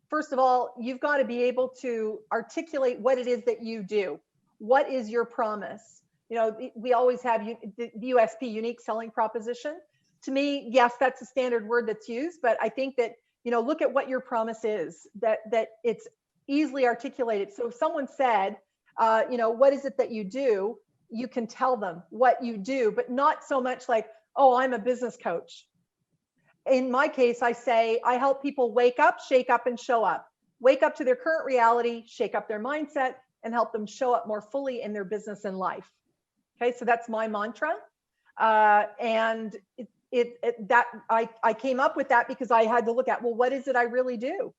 first of all, you've got to be able to articulate what it is that you do. What is your promise? We always have the USP, unique selling proposition. To me, yes, that's a standard word that's used, but I think that, look at what your promise is, that it's easily articulated. So if someone said, what is it that you do? You can tell them what you do, but not so much like, oh, I'm a business coach. In my case, I say, I help people wake up, shake up, and show up. Wake up to their current reality, shake up their mindset, and help them show up more fully in their business and life. Okay, so that's my mantra. And I came up with that because I had to look at, well, what is it I really do?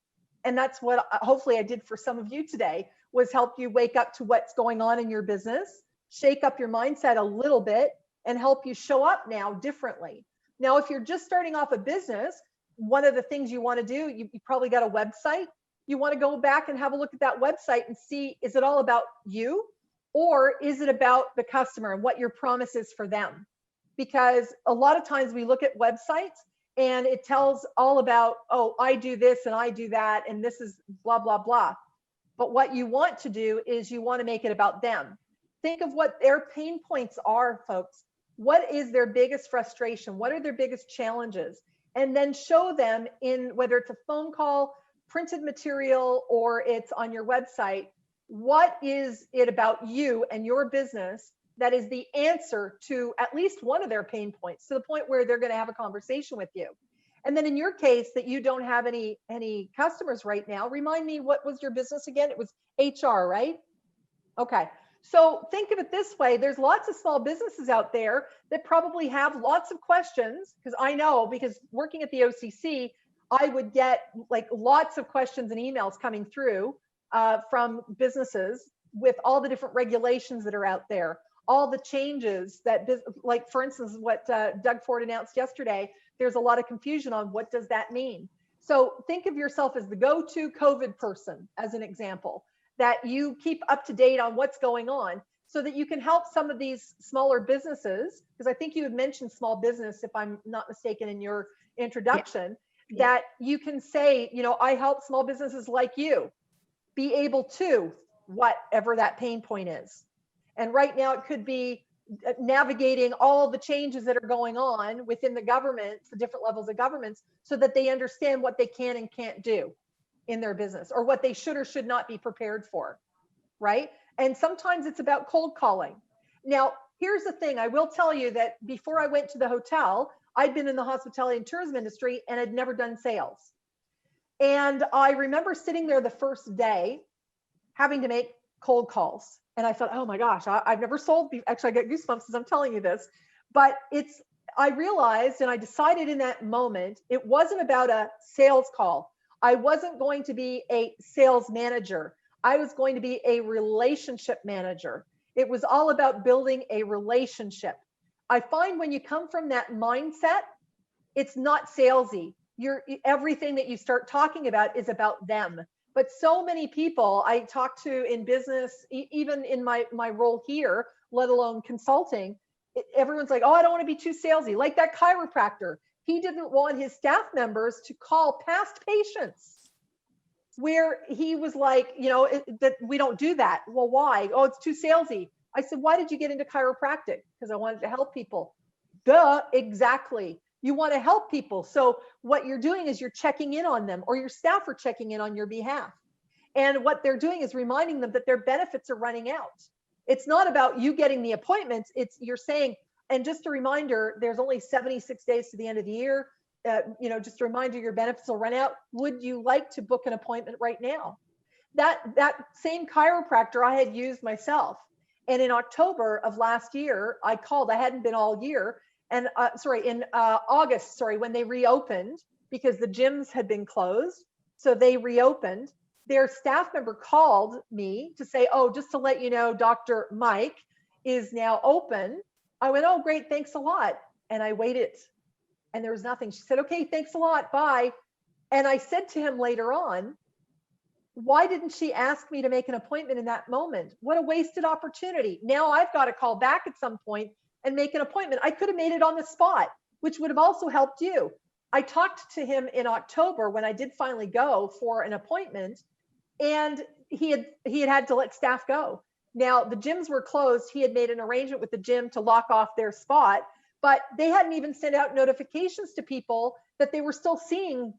And that's what hopefully I did for some of you today, was help you wake up to what's going on in your business, shake up your mindset a little bit, and help you show up now differently. Now, if you're just starting off a business, one of the things you want to do, you probably got a website. You want to go back and have a look at that website and see, is it all about you, or is it about the customer and what your promise is for them? Because a lot of times we look at websites and it tells all about, oh, I do this and I do that, and this is blah, blah, blah. But what you want to do is you want to make it about them. Think of what their pain points are, folks. What is their biggest frustration? What are their biggest challenges? And then show them in, whether it's a phone call, printed material, or it's on your website, what is it about you and your business that is the answer to at least one of their pain points, to the point where they're going to have a conversation with you. And then in your case that you don't have any customers right now, remind me, what was your business again? It was HR, right? Okay. So think of it this way. There's lots of small businesses out there that probably have lots of questions, because I know, because working at the OCC, I would get like lots of questions and emails coming through from businesses with all the different regulations that are out there, all the changes that, like for instance, what Doug Ford announced yesterday, there's a lot of confusion on what does that mean. So think of yourself as the go-to COVID person, as an example, that you keep up to date on what's going on so that you can help some of these smaller businesses, because I think you had mentioned small business, if I'm not mistaken, in your introduction, that you can say, I help small businesses like you be able to whatever that pain point is. And right now it could be navigating all the changes that are going on within the government, the different levels of governments, so that they understand what they can and can't do in their business, or what they should or should not be prepared for, right? And sometimes it's about cold calling. Now, here's the thing. I will tell you that before I went to the hotel, I'd been in the hospitality and tourism industry and had never done sales. And I remember sitting there the first day having to make cold calls. And I thought, oh my gosh, I've never sold. Actually, I get goosebumps as I'm telling you this. But I realized and I decided in that moment, it wasn't about a sales call. I wasn't going to be a sales manager. I was going to be a relationship manager. It was all about building a relationship. I find when you come from that mindset, it's not salesy. Everything that you start talking about is about them. But so many people I talk to in business, even in my role here, let alone consulting, everyone's like, oh, I don't want to be too salesy. Like that chiropractor, he didn't want his staff members to call past patients, where he was like, that we don't do that. Well, why? Oh, it's too salesy. I said, why did you get into chiropractic? Because I wanted to help people. Duh, exactly. You want to help people. So what you're doing is you're checking in on them, or your staff are checking in on your behalf. And what they're doing is reminding them that their benefits are running out. It's not about you getting the appointments. You're saying, and just a reminder, there's only 76 days to the end of the year. Just a reminder, your benefits will run out. Would you like to book an appointment right now? That same chiropractor I had used myself. And in October of last year, I called. I hadn't been all year. And in August, when they reopened, because the gyms had been closed. So they reopened. Their staff member called me to say, oh, just to let you know, Dr. Mike is now open. I went, oh, great, thanks a lot. And I waited and there was nothing. She said, okay, thanks a lot, bye. And I said to him later on, why didn't she ask me to make an appointment in that moment? What a wasted opportunity. Now I've got to call back at some point and make an appointment. I could have made it on the spot, which would have also helped you. I talked to him in October when I did finally go for an appointment, and he had to let staff go. Now the gyms were closed. He had made an arrangement with the gym to lock off their spot, but they hadn't even sent out notifications to people that they were still seeing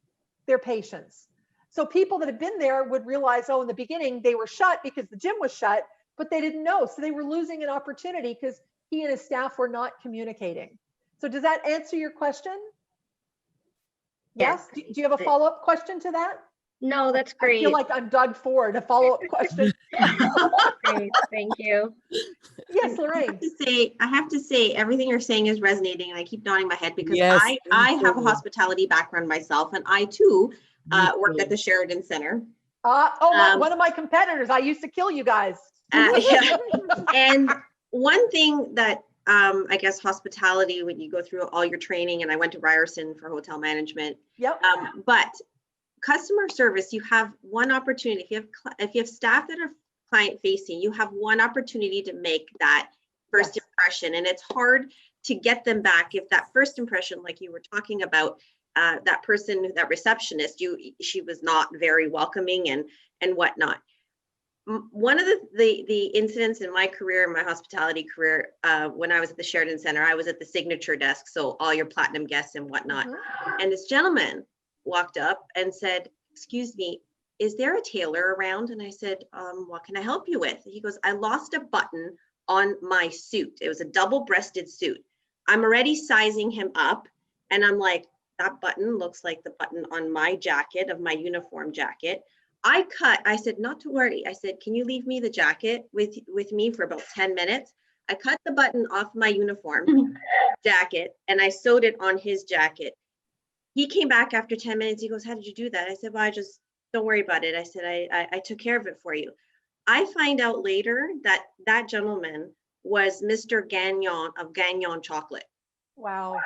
their patients. So people that had been there would realize, oh, in the beginning they were shut because the gym was shut, but they didn't know. So they were losing an opportunity because he and his staff were not communicating. So does that answer your question? Yes. Do you have a follow-up question to that? No, that's great. I feel like I'm Doug Ford, a follow-up question. Great, thank you. Yes, Lorraine. I have to say everything you're saying is resonating, and I keep nodding my head because I have a hospitality background myself, and I too worked at the Sheridan Center. One of my competitors. I used to kill you guys. Yeah. And one thing that I guess hospitality, when you go through all your training, and I went to Ryerson for hotel management. Yep. But customer service, you have one opportunity. If you have staff that are client facing, you have one opportunity to make that first impression, and it's hard to get them back if that first impression, like you were talking about, that person, that receptionist, she was not very welcoming and whatnot. One of the incidents in my career, my hospitality career, when I was at the Sheridan Center, I was at the signature desk, so all your platinum guests and whatnot. Mm-hmm. And this gentleman walked up and said, excuse me, is there a tailor around? And I said, what can I help you with? He goes, I lost a button on my suit. It was a double-breasted suit. I'm already sizing him up, and I'm like, that button looks like the button on my jacket, of my uniform jacket. I said, not to worry. I said, can you leave me the jacket with me for about 10 minutes? I cut the button off my uniform jacket and I sewed it on his jacket. He came back after 10 minutes. He goes, how did you do that? I said, well, I just, don't worry about it. I said, I took care of it for you. I find out later that that gentleman was Mr. Gagnon of Gagnon Chocolate. Wow.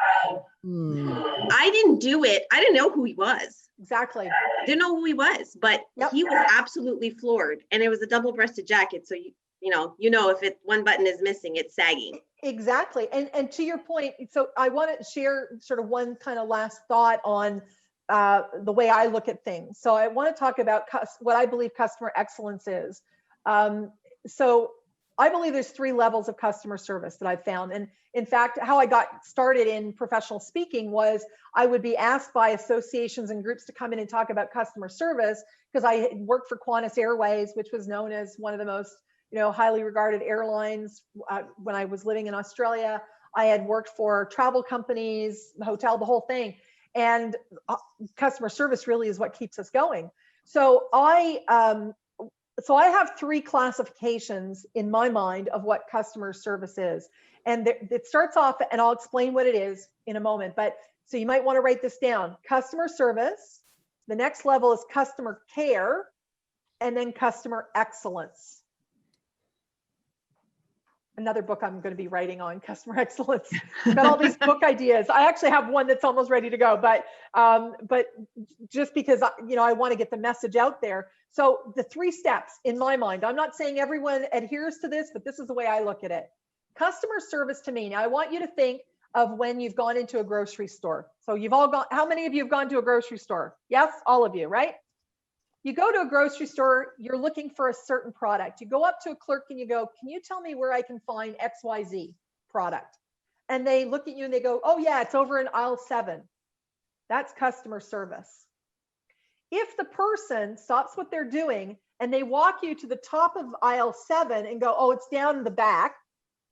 I didn't do it. I didn't know who he was. Exactly. Didn't know who he was, but he was absolutely floored. And it was a double-breasted jacket. So, you know, if one button is missing, it's sagging. Exactly. And to your point, so I want to share sort of one kind of last thought on the way I look at things. So I want to talk about what I believe customer excellence is. So I believe there's 3 levels of customer service that I've found. And in fact, how I got started in professional speaking was I would be asked by associations and groups to come in and talk about customer service because I worked for Qantas Airways, which was known as one of the most highly regarded airlines. When I was living in Australia, I had worked for travel companies, hotel, the whole thing. And customer service really is what keeps us going. So I have 3 classifications in my mind of what customer service is. And it starts off, and I'll explain what it is in a moment, but so you might want to write this down. Customer service, the next level is customer care, and then customer excellence. Another book I'm going to be writing on customer excellence. I've got all these book ideas. I actually have one that's almost ready to go, but just because I want to get the message out there. So the 3 steps in my mind, I'm not saying everyone adheres to this, but this is the way I look at it. Customer service to me. Now I want you to think of when you've gone into a grocery store. So you've all gone, how many of you have gone to a grocery store? Yes, all of you, right? You go to a grocery store, you're looking for a certain product. You go up to a clerk and you go, can you tell me where I can find XYZ product? And they look at you and they go, oh yeah, it's over in aisle 7. That's customer service. If the person stops what they're doing and they walk you to the top of aisle 7 and go, oh, it's down in the back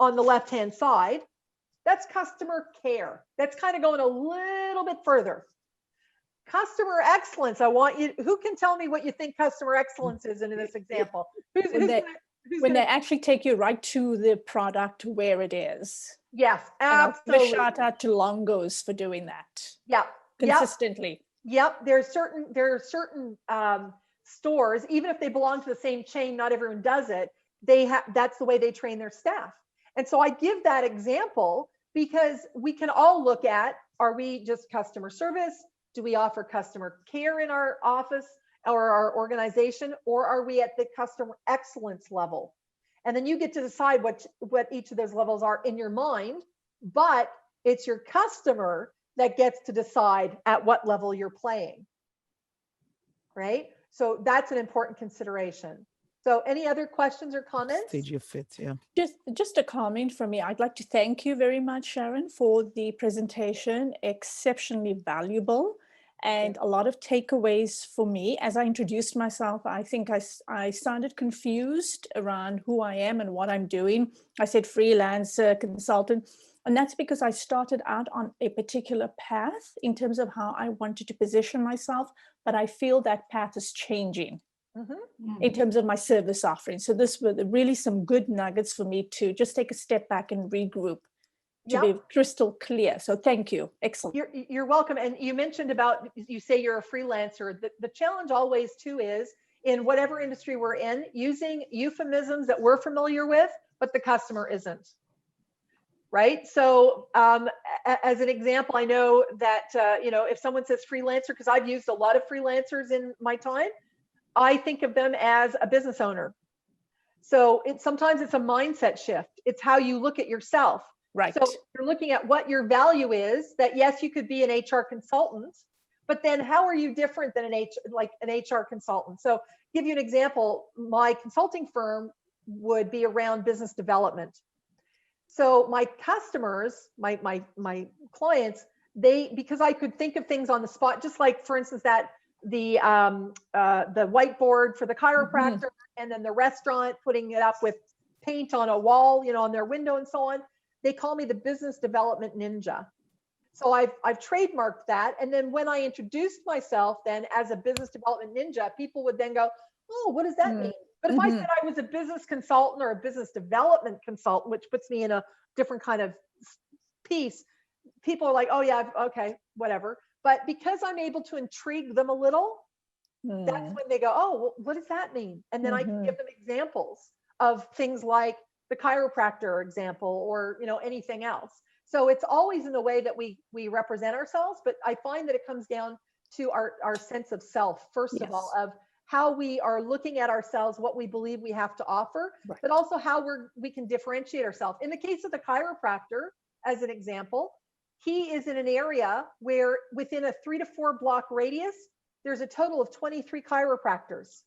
on the left-hand side, that's customer care. That's kind of going a little bit further. Customer excellence. I want you, who can tell me what you think customer excellence is in this example? When they actually take you right to the product where it is. Yes, absolutely. And I'll give a shout out to Longo's for doing that. Yeah. Consistently. Yep. There are certain stores, even if they belong to the same chain, not everyone does it. That's the way they train their staff. And so I give that example because we can all look at, are we just customer service? Do we offer customer care in our office or our organization, or are we at the customer excellence level? And then you get to decide what each of those levels are in your mind, but it's your customer that gets to decide at what level you're playing, right? So that's an important consideration. So any other questions or comments? Stage of fit, yeah. Just a comment from me. I'd like to thank you very much, Sharon, for the presentation. Exceptionally valuable and a lot of takeaways for me. As I introduced myself, I think I sounded confused around who I am and what I'm doing. I said freelancer, consultant, and that's because I started out on a particular path in terms of how I wanted to position myself, but I feel that path is changing. In terms of my service offering. So this were really some good nuggets for me to just take a step back and regroup to be crystal clear. So thank you. Excellent. You're welcome. And you mentioned about, you say you're a freelancer. The challenge always too is in whatever industry we're in, using euphemisms that we're familiar with, but the customer isn't. Right. So as an example, I know that, if someone says freelancer, because I've used a lot of freelancers in my time, I think of them as a business owner. So sometimes it's a mindset shift. It's how you look at yourself. Right. So you're looking at what your value is, that yes, you could be an HR consultant, but then how are you different than an HR consultant? So give you an example, my consulting firm would be around business development. So my customers, my clients, because I could think of things on the spot, just like for instance, that the whiteboard for the chiropractor, and then the restaurant putting it up with paint on a wall, on their window and so on. They call me the business development ninja. So I've trademarked that. And then when I introduced myself then as a business development ninja, people would then go, oh, what does that mean? But if I said I was a business consultant or a business development consultant, which puts me in a different kind of piece, people are like, oh yeah, okay, whatever. But because I'm able to intrigue them a little, that's when they go, oh, well, what does that mean? And then I can give them examples of things like the chiropractor example or, anything else. So it's always in the way that we represent ourselves, but I find that it comes down to our sense of self, first of all, of how we are looking at ourselves, what we believe we have to offer, but also how we can differentiate ourselves. In the case of the chiropractor, as an example, he is in an area where within a 3 to 4 block radius, there's a total of 23 chiropractors.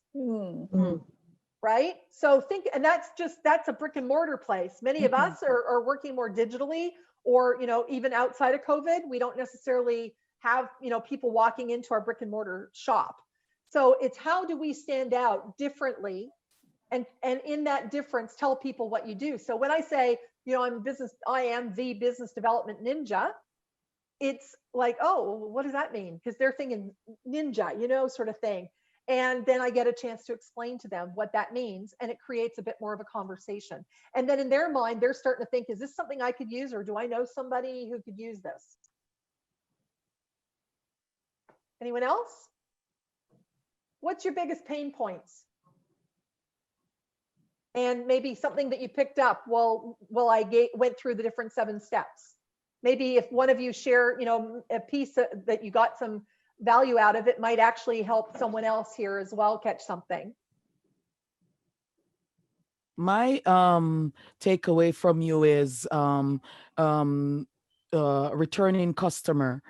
Right? So and that's a brick and mortar place. Many of us are working more digitally, or, even outside of COVID, we don't necessarily have, people walking into our brick and mortar shop. So it's how do we stand out differently and in that difference, tell people what you do. So when I say, you know, I am the business development ninja, it's like, oh, what does that mean? Because they're thinking ninja, you know, sort of thing. And then I get a chance to explain to them what that means, and it creates a bit more of a conversation. And then in their mind, they're starting to think, is this something I could use, or do I know somebody who could use this? Anyone else? What's your biggest pain points? And maybe something that you picked up while I went through the different 7 steps. Maybe if one of you share, you know, a piece that you got some value out of, it might actually help someone else here as well catch something. My takeaway from you is returning customer.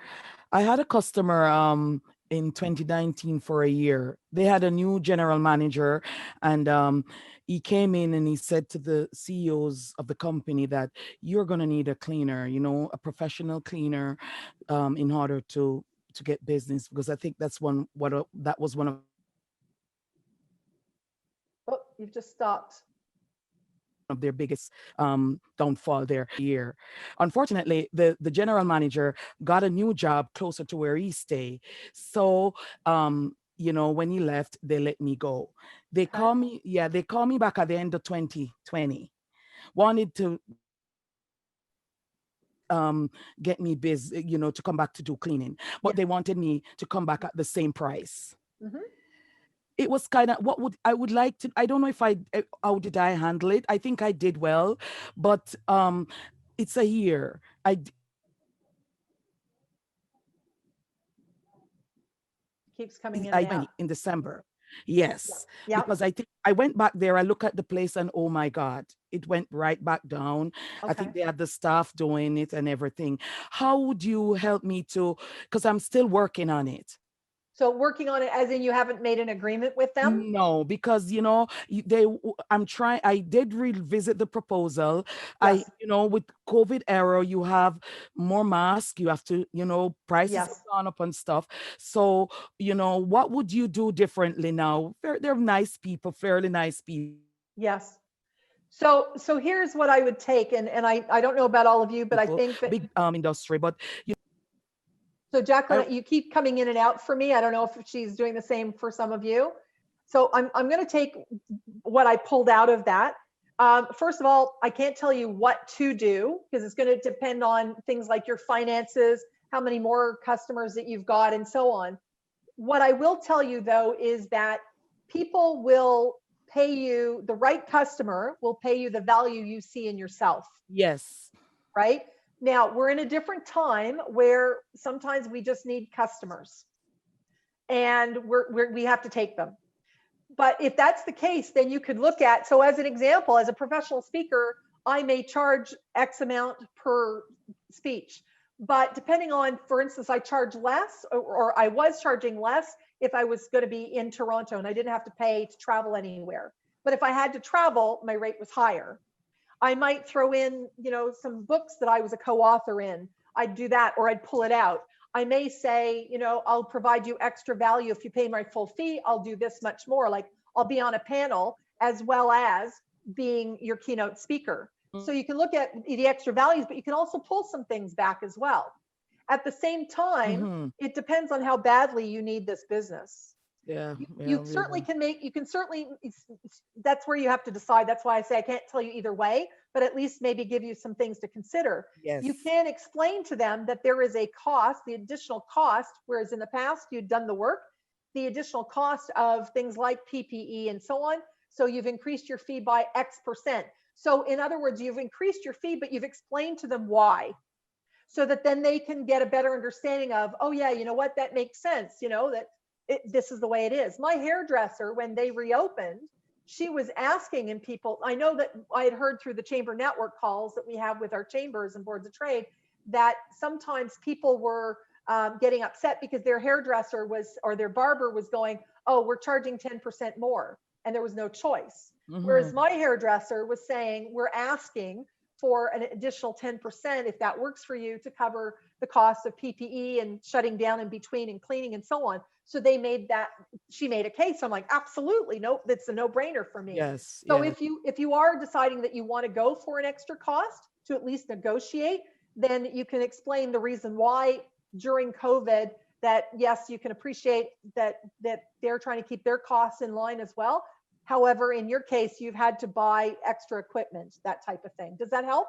I had a customer in 2019 for a year. They had a new general manager, and he came in and he said to the CEOs of the company that you're going to need a cleaner, you know, a professional cleaner, in order to get business, because I think that was one of. Oh, you've just stopped. Of their biggest downfall their year. Unfortunately, the general manager got a new job closer to where he stay. So you know, when he left, they let me go. They call me, they call me back at the end of 2020. Wanted to get me busy, you know, to come back to do cleaning, but they wanted me to come back at the same price. Mm-hmm. It was kind of I would like to, I don't know if how did I handle it? I think I did well, but it's a year. Keeps coming in and out. In December. Yes. Yeah. Because I think I went back there, I look at the place and oh my God, it went right back down. Okay. I think they had the staff doing it and everything. How would you help me because I'm still working on it. So working on it as in you haven't made an agreement with them? No, because, you know, I did revisit the proposal. Yes. You know, with COVID era, you have more masks, you have to, you know, prices have gone up and stuff. So, you know, what would you do differently now? They're nice people, fairly nice people. Yes. So here's what I would take, and I don't know about all of you, but I think that big industry, but so Jacqueline, you keep coming in and out for me. I don't know if she's doing the same for some of you. So I'm going to take what I pulled out of that. First of all, I can't tell you what to do because it's going to depend on things like your finances, how many more customers that you've got, and so on. What I will tell you though is that people will pay you, the right customer will pay you the value you see in yourself. Yes. Right? Now, we're in a different time where sometimes we just need customers and we have to take them. But if that's the case, then you could look at, so as an example, as a professional speaker, I may charge X amount per speech. But depending on, for instance, I charge less or I was charging less if I was going to be in Toronto and I didn't have to pay to travel anywhere. But if I had to travel, my rate was higher. I might throw in, you know, some books that I was a co-author in. I'd do that, or I'd pull it out. I may say, you know, I'll provide you extra value. If you pay my full fee, I'll do this much more. Like I'll be on a panel as well as being your keynote speaker. So you can look at the extra values, but you can also pull some things back as well. At the same time, it depends on how badly you need this business. Yeah, you certainly can that's where you have to decide. That's why I say I can't tell you either way, but at least maybe give you some things to consider. Yes. You can explain to them that there is a cost, the additional cost, whereas in the past you'd done the work, the additional cost of things like PPE and so on. So you've increased your fee by X%. So in other words, you've increased your fee, but you've explained to them why, so that then they can get a better understanding of, oh yeah, you know what, that makes sense, you know, that this is the way it is. My hairdresser, when they reopened, she was asking, and people, I know that I had heard through the chamber network calls that we have with our chambers and boards of trade, that sometimes people were getting upset because their hairdresser or their barber was going, oh, we're charging 10% more, and there was no choice. Whereas my hairdresser was saying, we're asking for an additional 10%, if that works for you, to cover the cost of PPE and shutting down in between and cleaning and so on. So she made a case. I'm like, absolutely, nope, that's a no-brainer for me. Yes. So yes. if you are deciding that you want to go for an extra cost to at least negotiate, then you can explain the reason why during COVID that, yes, you can appreciate that they're trying to keep their costs in line as well. However, in your case, you've had to buy extra equipment, that type of thing. Does that help?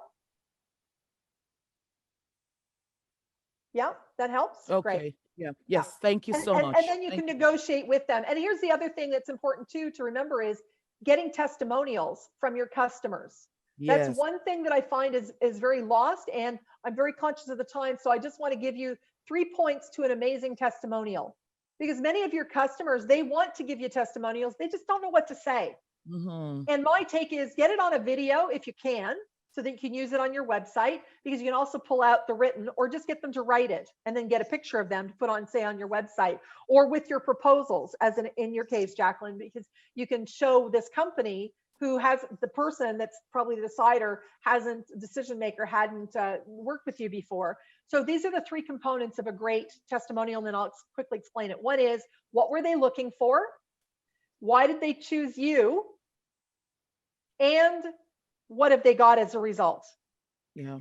Yeah, that helps. Okay. Great. Yeah. Yes. Thank you so much. And then you Thank can negotiate with them. And here's the other thing that's important too to remember is getting testimonials from your customers. That's Yes. one thing that I find is very lost, and I'm very conscious of the time. So I just want to give you 3 points to an amazing testimonial, because many of your customers, they want to give you testimonials. They just don't know what to say. Mm-hmm. And my take is get it on a video if you can, so that you can use it on your website, because you can also pull out the written, or just get them to write it and then get a picture of them to put on, say, on your website, or with your proposals, as in your case, Jacqueline, because you can show this company who has the person that's probably the decider, decision maker, hadn't worked with you before. So these are the 3 components of a great testimonial, and then I'll quickly explain it. One is, what were they looking for? Why did they choose you? And what have they got as a result? Yeah.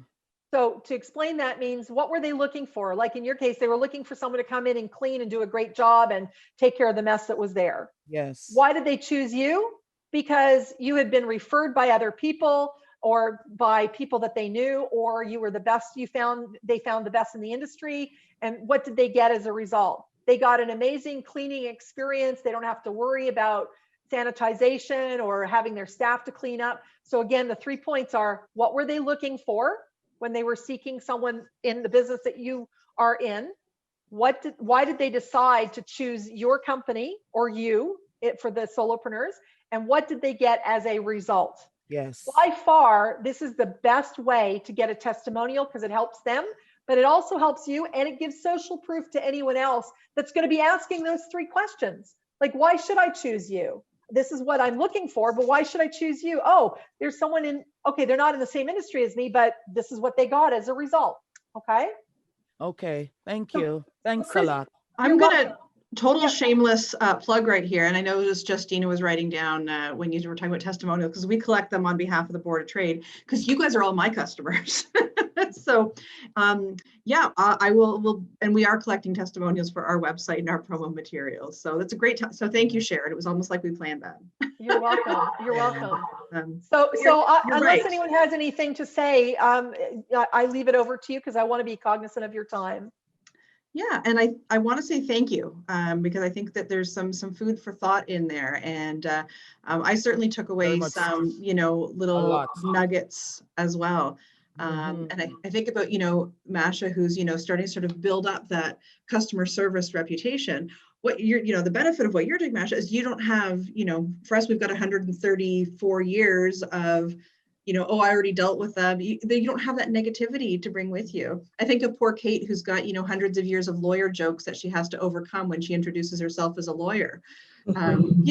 So to explain that means, what were they looking for? Like in your case, they were looking for someone to come in and clean and do a great job and take care of the mess that was there. Yes. Why did they choose you? Because you had been referred by other people, or by people that they knew, or you were the best. They found the best in the industry. And what did they get as a result? They got an amazing cleaning experience. They don't have to worry about sanitization or having their staff to clean up. So again, the 3 points are, what were they looking for when they were seeking someone in the business that you are in? Why did they decide to choose your company or you for the solopreneurs? And what did they get as a result? Yes. By far, this is the best way to get a testimonial, because it helps them, but it also helps you, and it gives social proof to anyone else that's going to be asking those 3 questions. Like, why should I choose you? This is what I'm looking for, but why should I choose you? Oh, there's someone okay, they're not in the same industry as me, but this is what they got as a result. Okay. Okay. Thank you. Thanks a lot. I'm going to total shameless plug right here. And I know this Justina was writing down when you were talking about testimonials, because we collect them on behalf of the Board of Trade, because you guys are all my customers. So yeah, I will, and we are collecting testimonials for our website and our promo materials. So that's a great time. So thank you, Sharon. It was almost like we planned that. You're welcome. You're welcome. You're Unless right. anyone has anything to say, I leave it over to you, because I want to be cognizant of your time. Yeah, and I want to say thank you, because I think that there's some food for thought in there, and I certainly took away some, little nuggets as well. And I think about, Masha, who's, starting to sort of build up that customer service reputation. What the benefit of what you're doing, Masha, is you don't have, for us, we've got 134 years of, oh, I already dealt with them. You don't have that negativity to bring with you. I think of poor Kate, who's got, hundreds of years of lawyer jokes that she has to overcome when she introduces herself as a lawyer. You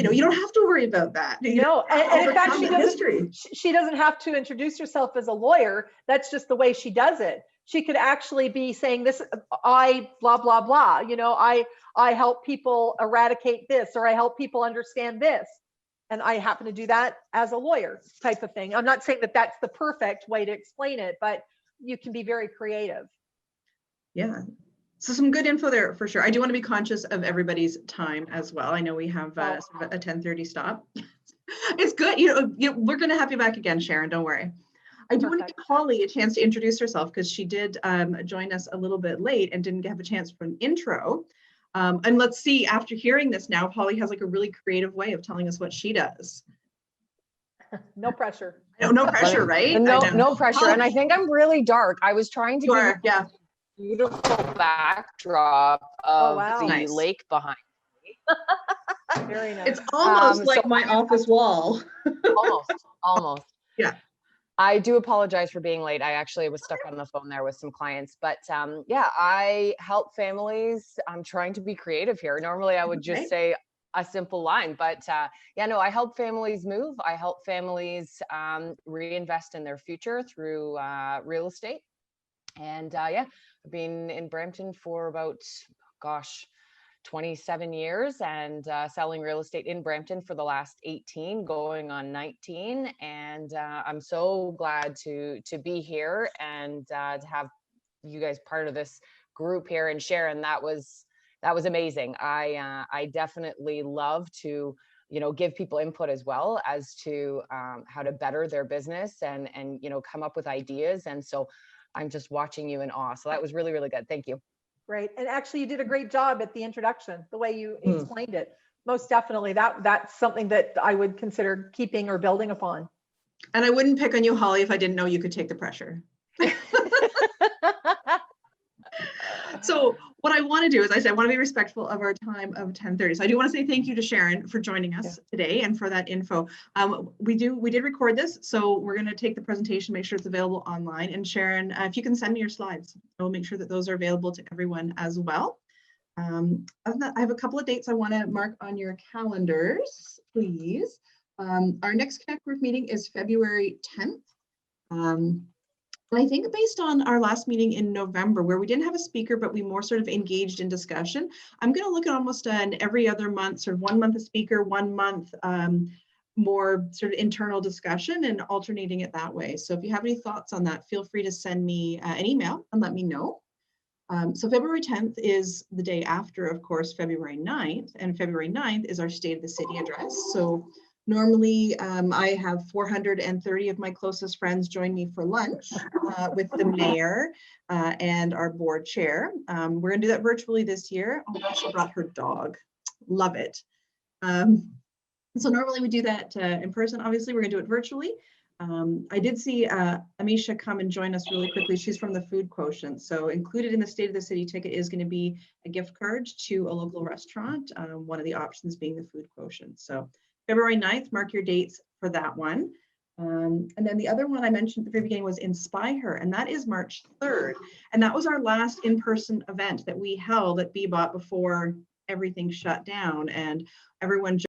don't have to worry about that. No, and in fact, she doesn't have to introduce herself as a lawyer. That's just the way she does it. She could actually be saying this, I blah, blah, blah. I help people eradicate this, or I help people understand this. And I happen to do that as a lawyer type of thing. I'm not saying that that's the perfect way to explain it, but you can be very creative. Yeah. So some good info there for sure. I do want to be conscious of everybody's time as well. I know we have sort of a 10:30 stop. It's good. We're going to have you back again, Sharon. Don't worry. I do want to give Holly a chance to introduce herself, because she did join us a little bit late and didn't have a chance for an intro. And let's see, after hearing this now, Holly has like a really creative way of telling us what she does. No pressure. No pressure, right? No pressure. Holly. And I think I'm really dark. I was trying to give yeah. a beautiful backdrop of the Nice. lake behind me. Very nice. It's almost like my office wall. Almost. Yeah. I do apologize for being late. I actually was stuck on the phone there with some clients, but yeah, I help families. I'm trying to be creative here. Normally I would just say a simple line, but yeah, no, I help families move. I help families reinvest in their future through real estate. And yeah, I've been in Brampton for about, 27 years and selling real estate in Brampton for the last 18, going on 19. And I'm so glad to be here and to have you guys part of this group here. And Sharon, that was amazing. I definitely love to, you know, give people input as well as to how to better their business and you know, come up with ideas. And so I'm just watching you in awe. So that was really, really good. Thank you. Great. And actually you did a great job at the introduction, the way you explained it. Most definitely that's something that I would consider keeping or building upon. And I wouldn't pick on you, Holly, if I didn't know you could take the pressure. So what I want to do is, I want to be respectful of our time of 10:30. So I do want to say thank you to Sharon for joining us today and for that info. We did record this, so we're going to take the presentation, make sure it's available online. And Sharon, if you can send me your slides, I will make sure that those are available to everyone as well. Other than that, I have a couple of dates I want to mark on your calendars, please. Our next Connectwork meeting is February 10th. And I think based on our last meeting in November, where we didn't have a speaker, but we more sort of engaged in discussion, I'm going to look at almost an every other month, sort of 1 month a speaker, 1 month more sort of internal discussion, and alternating it that way. So if you have any thoughts on that, feel free to send me an email and let me know. So February 10th is the day after, of course, February 9th, and February 9th is our State of the City address. So normally, I have 430 of my closest friends join me for lunch with the mayor and our board chair. We're going to do that virtually this year. Oh, she brought her dog. Love it. So normally we do that in person. Obviously, we're going to do it virtually. I did see Amisha come and join us really quickly. She's from the Food Quotient. So included in the State of the City ticket is going to be a gift card to a local restaurant, one of the options being the Food Quotient. So February 9th, mark your dates for that one. And then the other one I mentioned at the very beginning was Inspire, and that is March 3rd. And that was our last in-person event that we held at Bebop before everything shut down and everyone